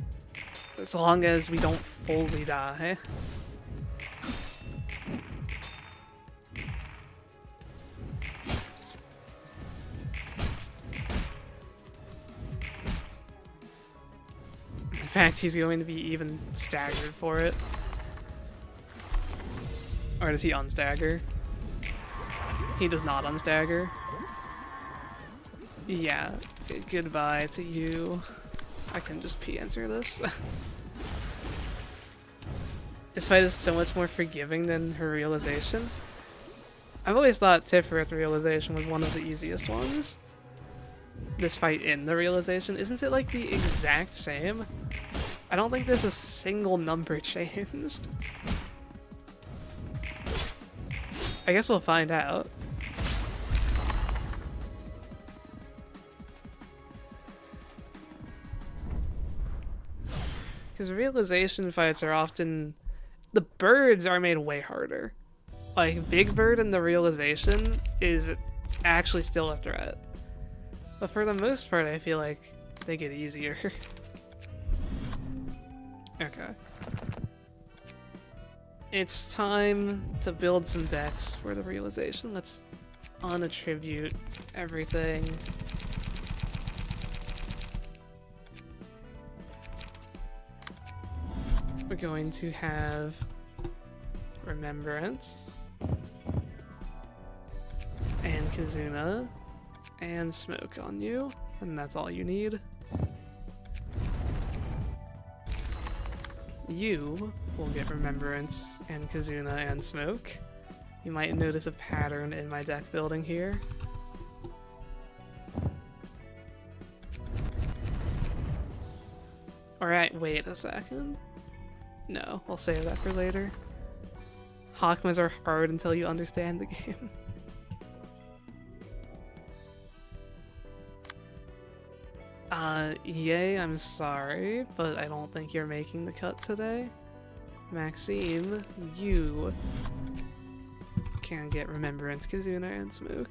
as long as we don't fully die. In fact, he's going to be even staggered for it. Or does he unstagger? He does not unstagger. Yeah, goodbye to you. I can just P-enter this. This fight is so much more forgiving than her Realization. I've always thought Tiferet Realization was one of the easiest ones. This fight in the Realization, isn't it like the exact same? I don't think there's a single number changed. I guess we'll find out. Because Realization fights are often... The birds are made way harder. Like, Big Bird in the Realization is actually still a threat. But for the most part, I feel like they get easier. Okay. It's time to build some decks for the Realization. Let's unattribute everything. We're going to have Remembrance and Kizuna and Smoke on you, and that's all you need. You will get Remembrance and Kizuna and Smoke. You might notice a pattern in my deck building here. Alright, wait a second. No, we'll save that for later. Hakmas are hard until you understand the game. Yay, I'm sorry, but I don't think you're making the cut today. Maxime, you can get Remembrance, Kizuna, and Smoke.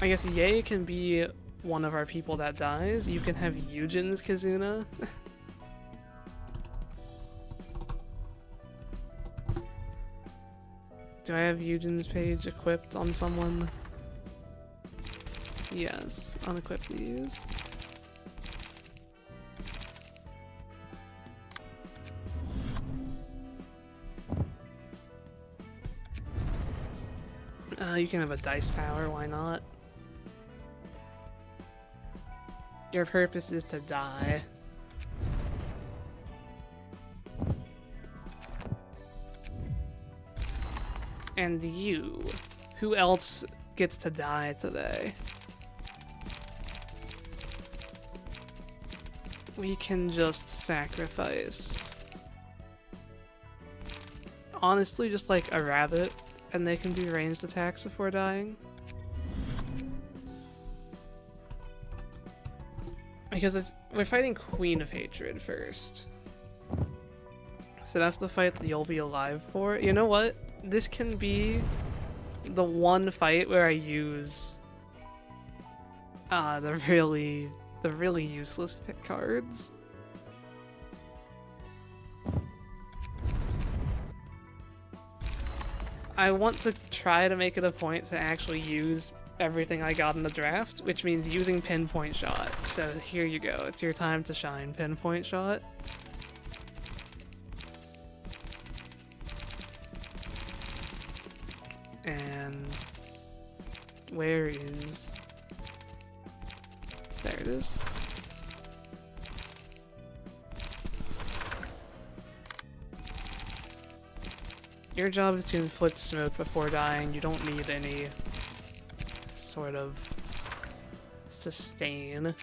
I guess Yay can be one of our people that dies, you can have Eugen's Kizuna. Do I have Eugen's page equipped on someone? Yes, unequip these. You can have a dice power, why not? Your purpose is to die. And you. Who else gets to die today? We can just sacrifice. Honestly, just like a rabbit, and they can do ranged attacks before dying. Because we're fighting Queen of Hatred first. So that's the fight that you'll be alive for. You know what? This can be the one fight where I use the really useless pick cards. I want to try to make it a point to actually use everything I got in the draft, which means using Pinpoint Shot. So here you go. It's your time to shine, Pinpoint Shot. And where is... There it is. Your job is to inflict smoke before dying. You don't need any sort of sustain.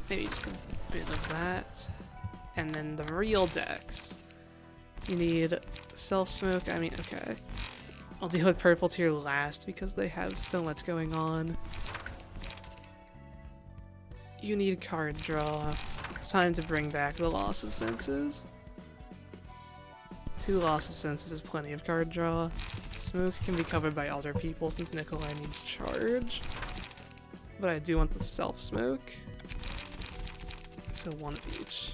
Maybe just a bit of that. And then the real decks. You need self-smoke. I mean, okay. I'll deal with purple tier last because they have so much going on. You need card draw. It's time to bring back the loss of senses. 2 loss of senses is plenty of card draw. Smoke can be covered by other people since Nikolai needs charge. But I do want the self-smoke. So 1 of each.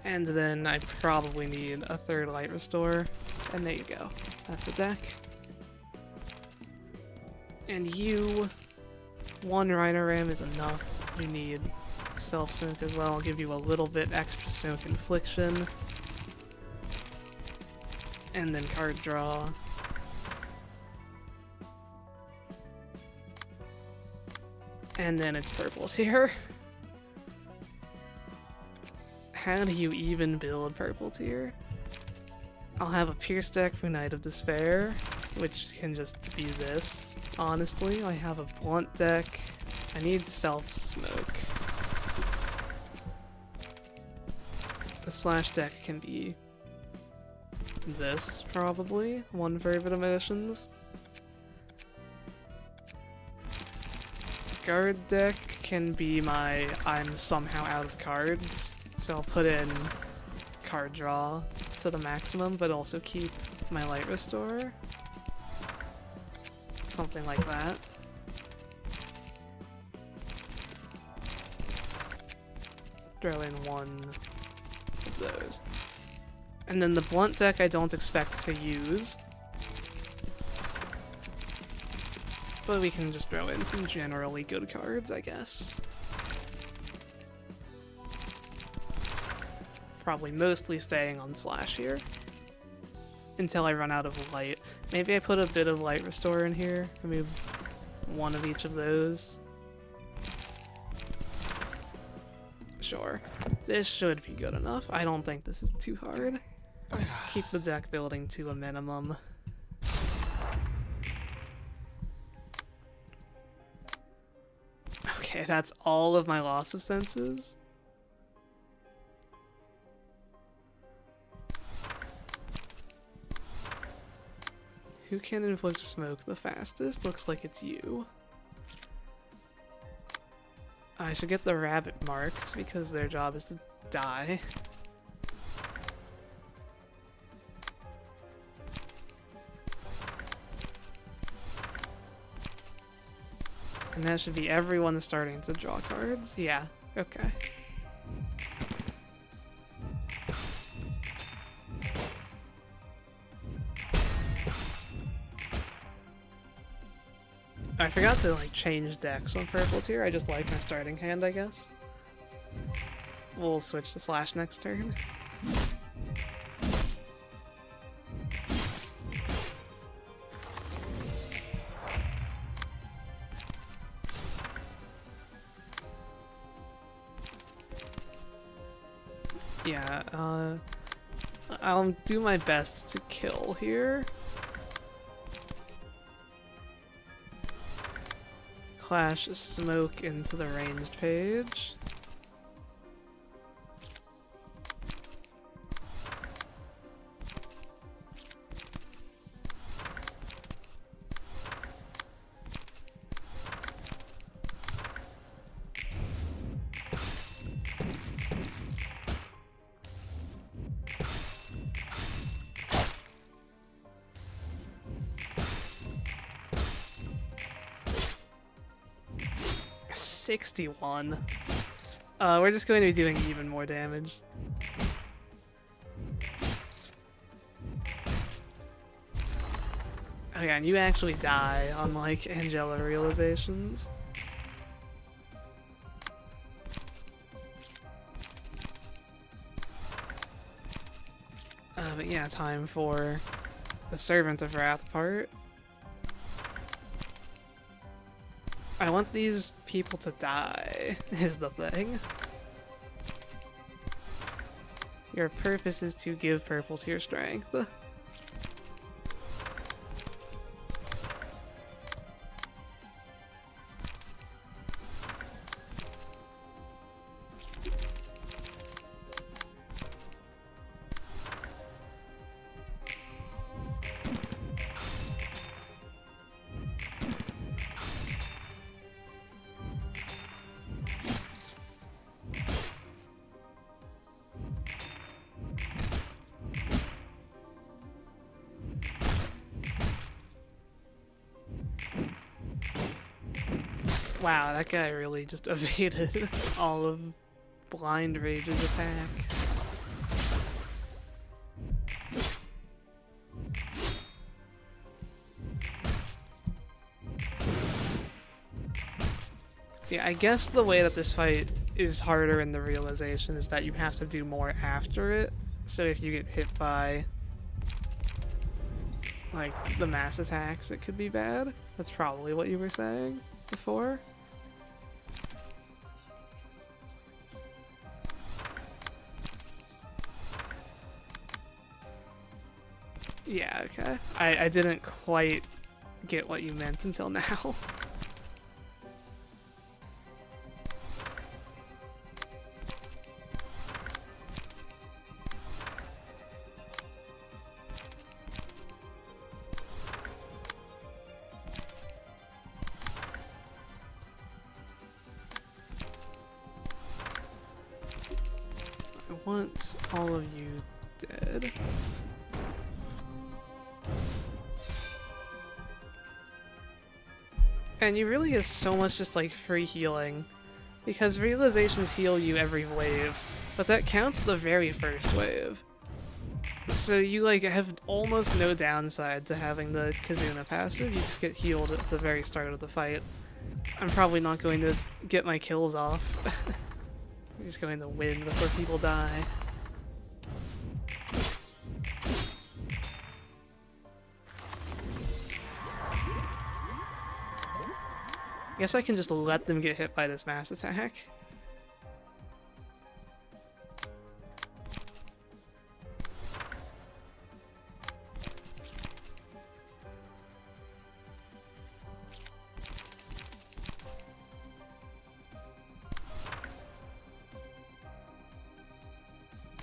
And then I probably need a 3rd light restore. And there you go. That's a deck. And you... 1 Rhino Ram is enough. You need self-smoke as well. I'll give you a little bit extra smoke infliction. And then card draw. And then it's purple tier. How do you even build purple tier? I'll have a Pierce deck for Night of Despair, which can just be this, honestly. I have a Blunt deck. I need self-smoke. The Slash deck can be this, probably. 1 Fervid Emissions. Guard deck can be my I'm somehow out of cards, so I'll put in card draw to the maximum, but also keep my light restore. Something like that. Throw in 1 of those. And then the Blunt deck I don't expect to use. But we can just throw in some generally good cards, I guess. Probably mostly staying on Slash here. Until I run out of light. Maybe I put a bit of light restore in here. Remove 1 of each of those. Sure. This should be good enough. I don't think this is too hard. Keep the deck building to a minimum. Okay, that's all of my loss of senses. Who can inflict smoke the fastest? Looks like it's you. I should get the rabbit marked because their job is to die. And that should be everyone starting to draw cards. Yeah, okay. I forgot to like change decks on purple tier. I just like my starting hand, I guess. We'll switch to slash next turn. Yeah, I'll do my best to kill here. Clash smoke into the ranged page. $61. We're just going to be doing even more damage. Oh yeah, and you actually die on like Angela realizations. But yeah, time for the Servant of Wrath part. I want these people to die, is the thing. Your purpose is to give purple tier strength. Wow, that guy really just evaded all of Blind Rage's attacks. Yeah, I guess the way that this fight is harder in the realization is that you have to do more after it. So if you get hit by like the mass attacks, it could be bad. That's probably what you were saying before. Yeah, okay. I didn't quite get what you meant until now. I want all of you dead. And you really get so much just like free healing, because realizations heal you every wave, but that counts the very first wave. So you like have almost no downside to having the Kazuna passive. You just get healed at the very start of the fight. I'm probably not going to get my kills off. I'm just going to win before people die. I guess I can just let them get hit by this mass attack.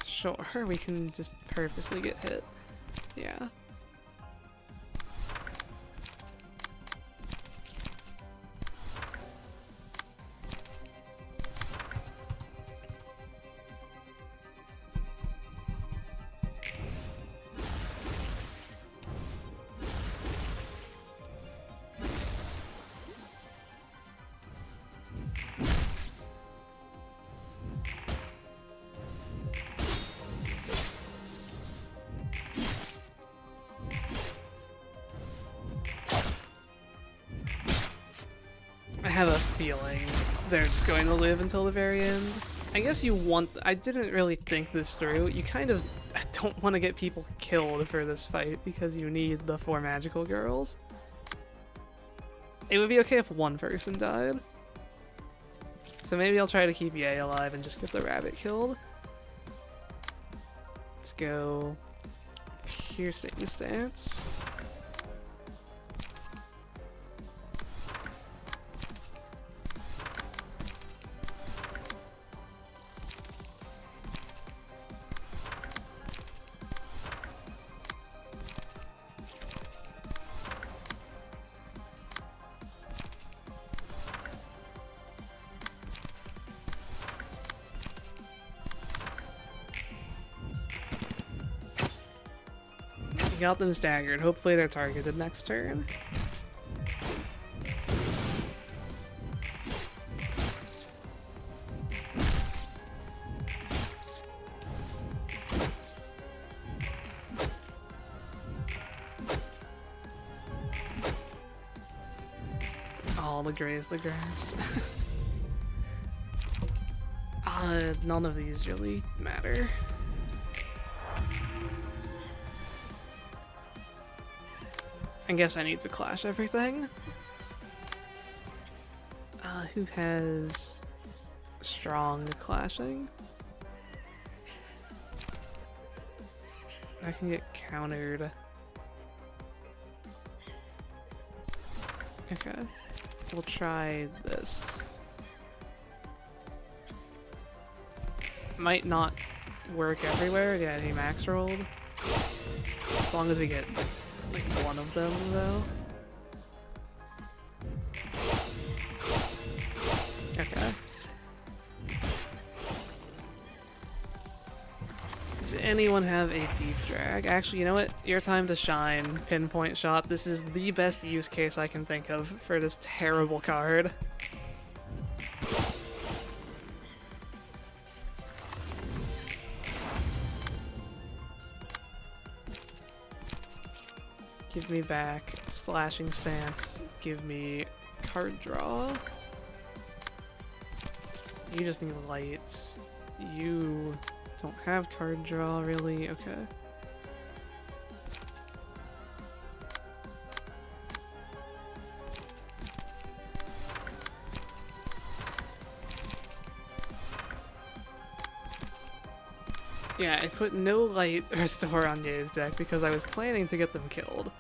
Sure, we can just purposely get hit. Yeah. feeling they're just going to live until the very end. I guess you want... I didn't really think this through. You kind of don't want to get people killed for this fight because you need the 4 magical girls. It would be okay if one person died. So maybe I'll try to keep Ye alive and just get the rabbit killed. Let's go piercing stance. Got them staggered. Hopefully they're targeted next turn. Oh, the graze the grass. None of these really matter. I guess I need to clash everything. Who has strong clashing? I can get countered. Okay. We'll try this. Might not work everywhere. Yeah, he max rolled. As long as we get like one of them, though. Okay. Does anyone have a deep drag? Actually, you know what? Your time to shine, pinpoint shot. This is the best use case I can think of for this terrible card. Give me back slashing stance. Give me card draw. You just need light. You don't have card draw, really? Okay. Yeah, I put no light restore on Ye's deck because I was planning to get them killed.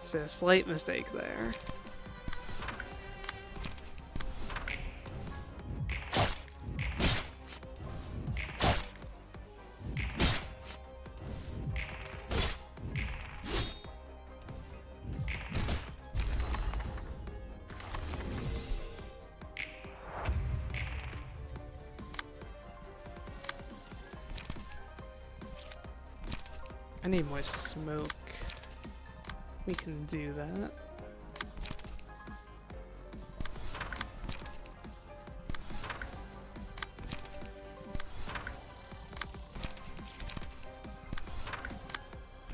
So a slight mistake there. I need more smoke. We can do that.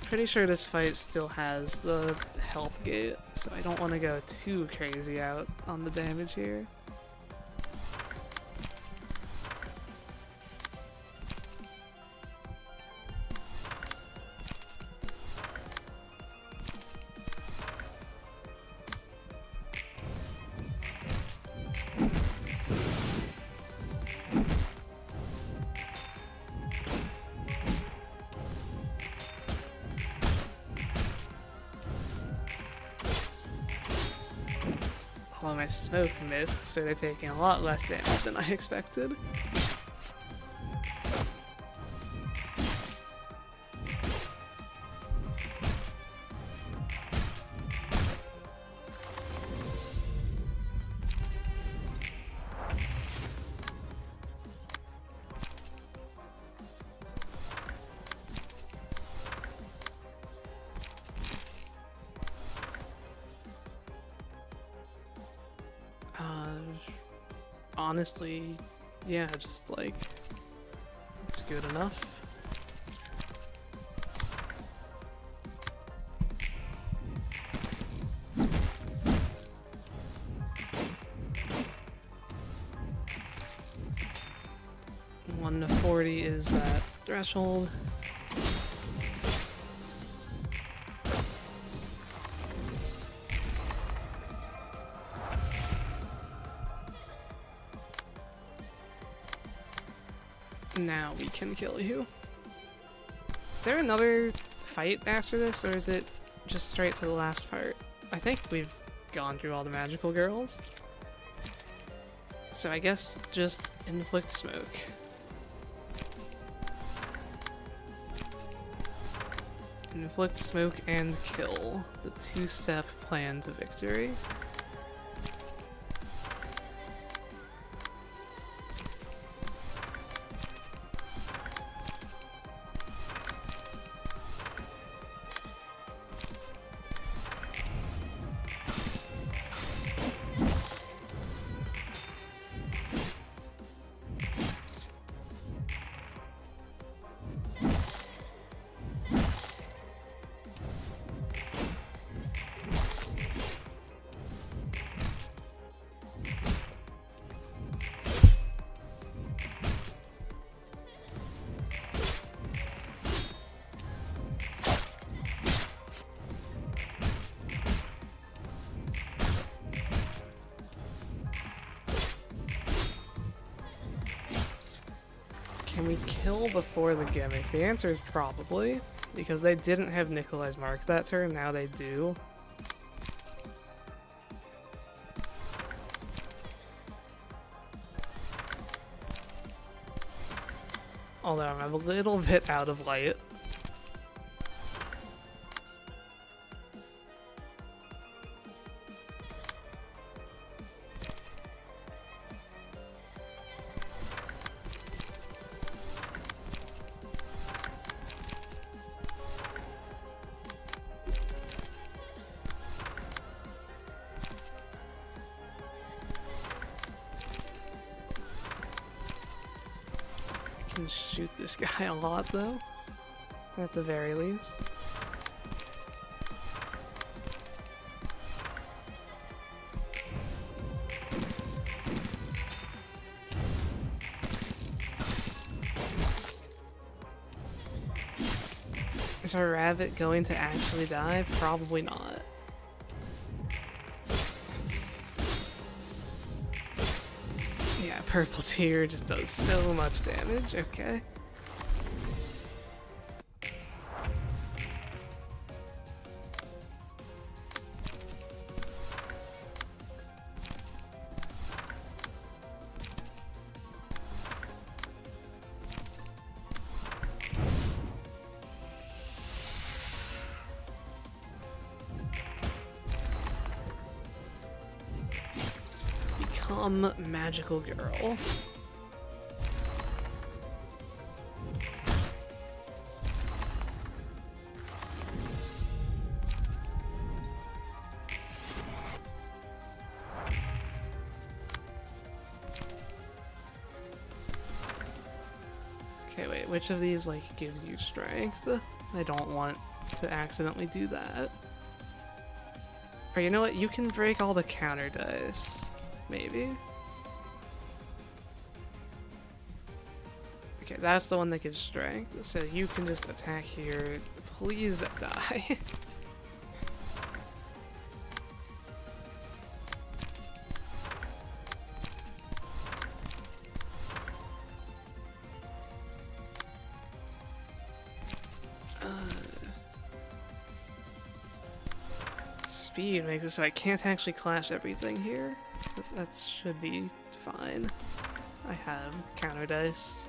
Pretty sure this fight still has the health gate, so I don't want to go too crazy out on the damage here. Well, my smoke missed, so they're taking a lot less damage than I expected. Honestly, yeah, just like, it's good enough. 1 to 40 is that threshold. Now we can kill you. Is there another fight after this, or is it just straight to the last part? I think we've gone through all the magical girls. So I guess just inflict smoke. Inflict smoke and kill. The two-step plan to victory. Can we kill before the gimmick? The answer is probably, because they didn't have Nikolai's Mark that turn, now they do. Although I'm a little bit out of light. Can shoot this guy a lot though, at the very least. Is our rabbit going to actually die? Probably not. Purple tier just does so much damage, okay. Magical girl. Okay, wait, which of these, like, gives you strength? I don't want to accidentally do that. Or you know what, you can break all the counter dice. Maybe? Okay, that's the one that gives strength, so you can just attack here. Please die. Speed makes it so I can't actually clash everything here. That should be fine. I have counter dice.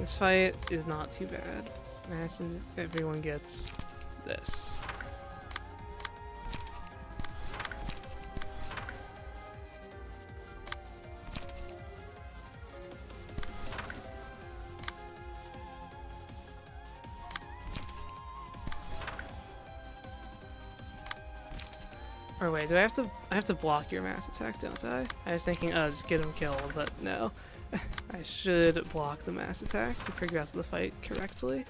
This fight is not too bad. Everyone gets this. Or wait, do I have to block your mass attack, don't I? I was thinking, oh, just get him killed, but no. I should block the mass attack to progress the fight correctly.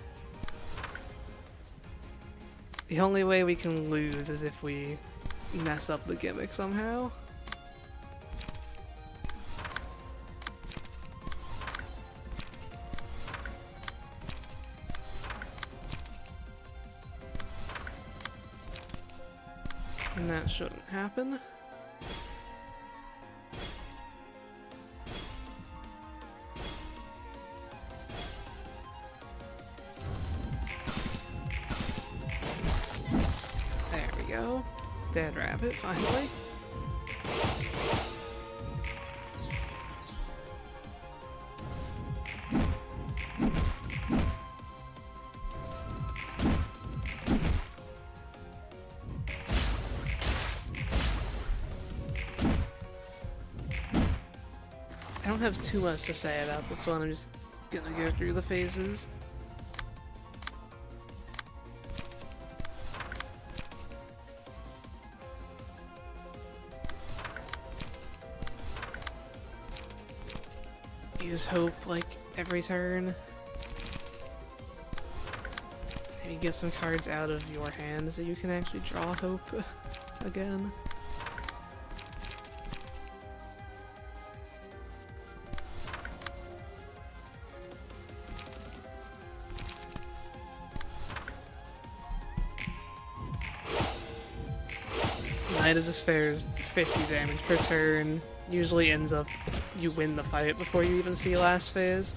The only way we can lose is if we mess up the gimmick somehow. And that shouldn't happen. There we go. Dead rabbit, finally. I don't have too much to say about this one, I'm just gonna go through the phases. Use hope like every turn. Maybe get some cards out of your hand so you can actually draw hope again. Knight of Despair's 50 damage per turn usually ends up you win the fight before you even see last phase.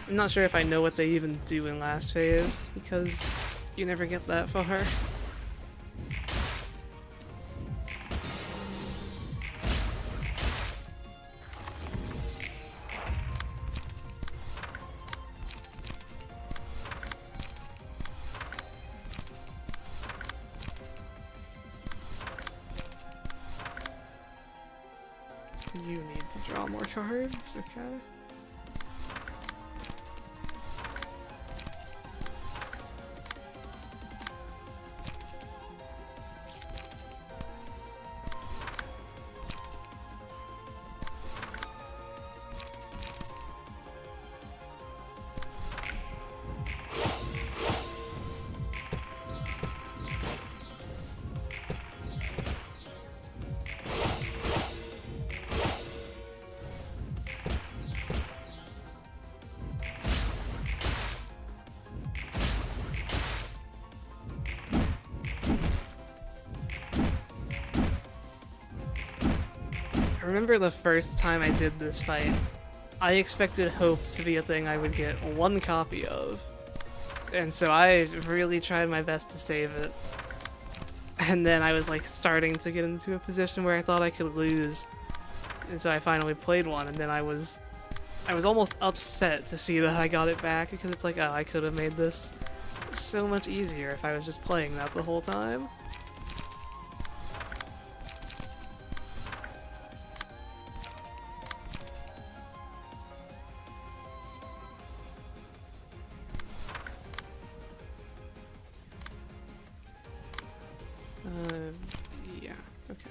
I'm not sure if I know what they even do in last phase because you never get that far. You need to draw more cards, okay. I remember the first time I did this fight, I expected hope to be a thing I would get one copy of. And so I really tried my best to save it. And then I was like starting to get into a position where I thought I could lose. And so I finally played one, and then I was almost upset to see that I got it back because it's like, oh, I could have made this so much easier if I was just playing that the whole time. Yeah, okay.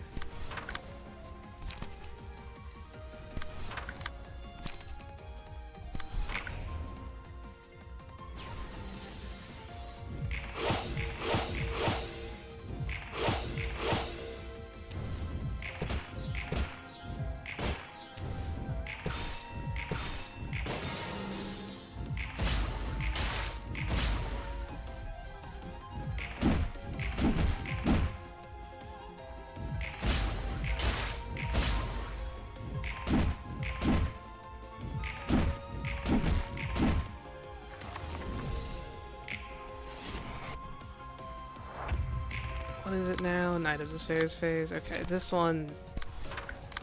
What is it now? Knight of Despair's phase. Okay, this one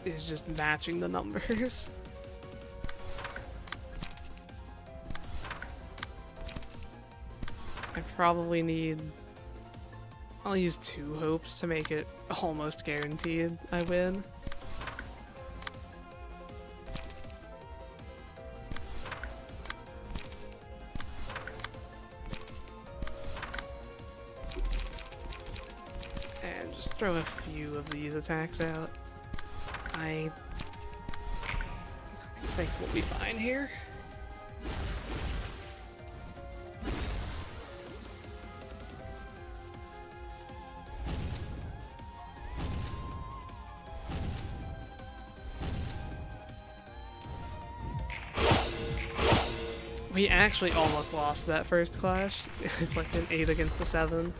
is just matching the numbers. I probably need... I'll use 2 hopes to make it almost guaranteed I win. And just throw a few of these attacks out. I think we'll be fine here. We actually almost lost that first clash. It's like an 8 against a 7.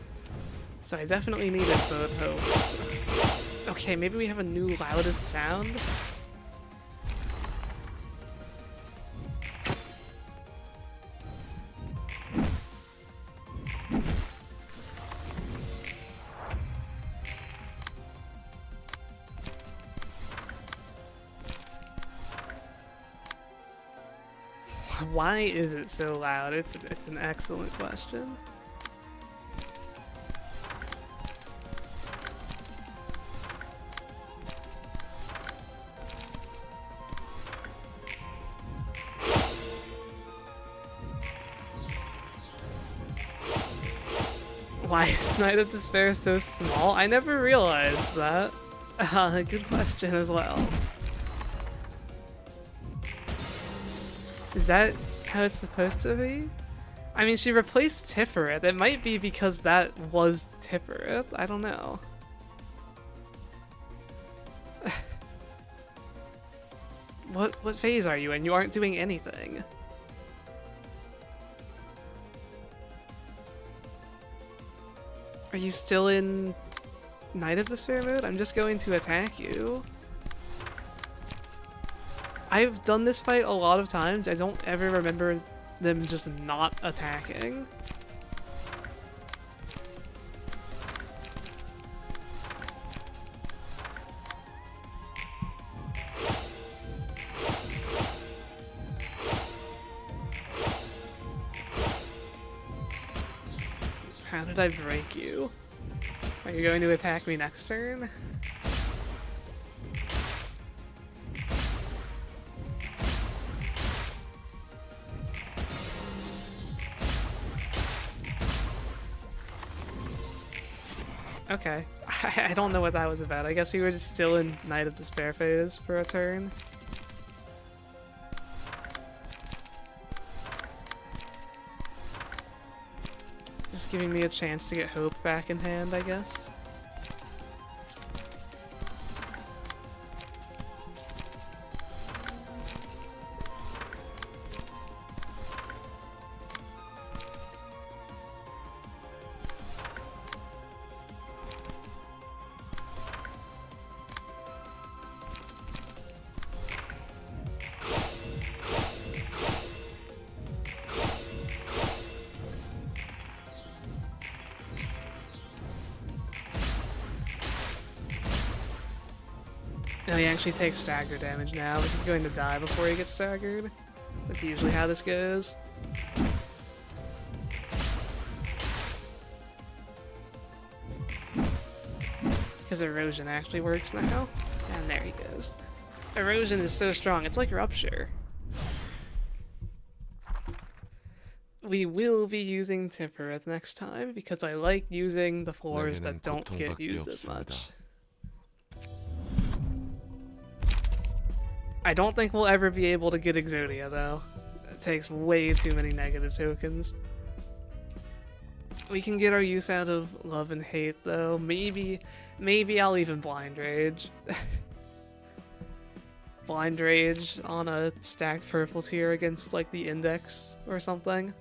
So I definitely needed both hopes. Okay, maybe we have a new loudest sound? Why is it so loud? It's an excellent question. Why is Night of Despair so small? I never realized that. Good question as well. Is that how it's supposed to be? I mean, she replaced Tiferet. It might be because that was Tiferet. I don't know. What phase are you in? You aren't doing anything. Are you still in Night of Despair mode? I'm just going to attack you. I've done this fight a lot of times. I don't ever remember them just not attacking. How did I break you? Are you going to attack me next turn? Okay. I don't know what that was about. I guess we were just still in Night of Despair phase for a turn. Just giving me a chance to get hope back in hand, I guess. No, he actually takes stagger damage now, but he's going to die before he gets staggered. That's usually how this goes. Because erosion actually works now. And there he goes. Erosion is so strong, it's like rupture. We will be using Tiferet next time, because I like using the floors that don't get used as much. I don't think we'll ever be able to get Exodia, though. It takes way too many negative tokens. We can get our use out of Love and Hate, though. Maybe I'll even Blind Rage. Blind Rage on a stacked purple tier against, like, the Index or something.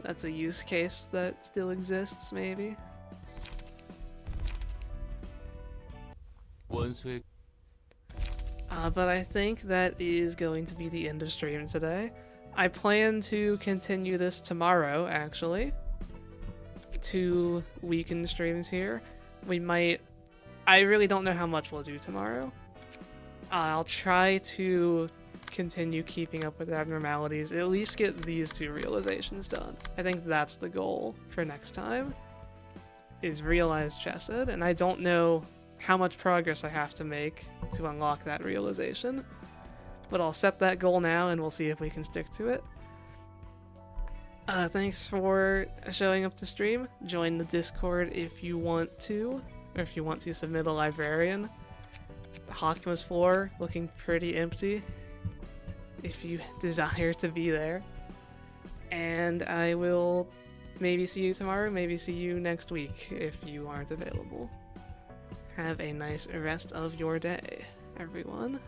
That's a use case that still exists, maybe. But I think that is going to be the end of stream today. I plan to continue this tomorrow, actually. 2 weekend streams here. We might... I really don't know how much we'll do tomorrow. I'll try to continue keeping up with abnormalities, at least get these 2 realizations done. I think that's the goal for next time, is realize Chesed, and I don't know how much progress I have to make to unlock that realization, but I'll set that goal now and we'll see if we can stick to it. Thanks for showing up to stream. Join the Discord if you want to, or if you want to submit a librarian. Hakma's floor looking pretty empty, if you desire to be there. And I will maybe see you tomorrow, maybe see you next week if you aren't available. Have a nice rest of your day, everyone.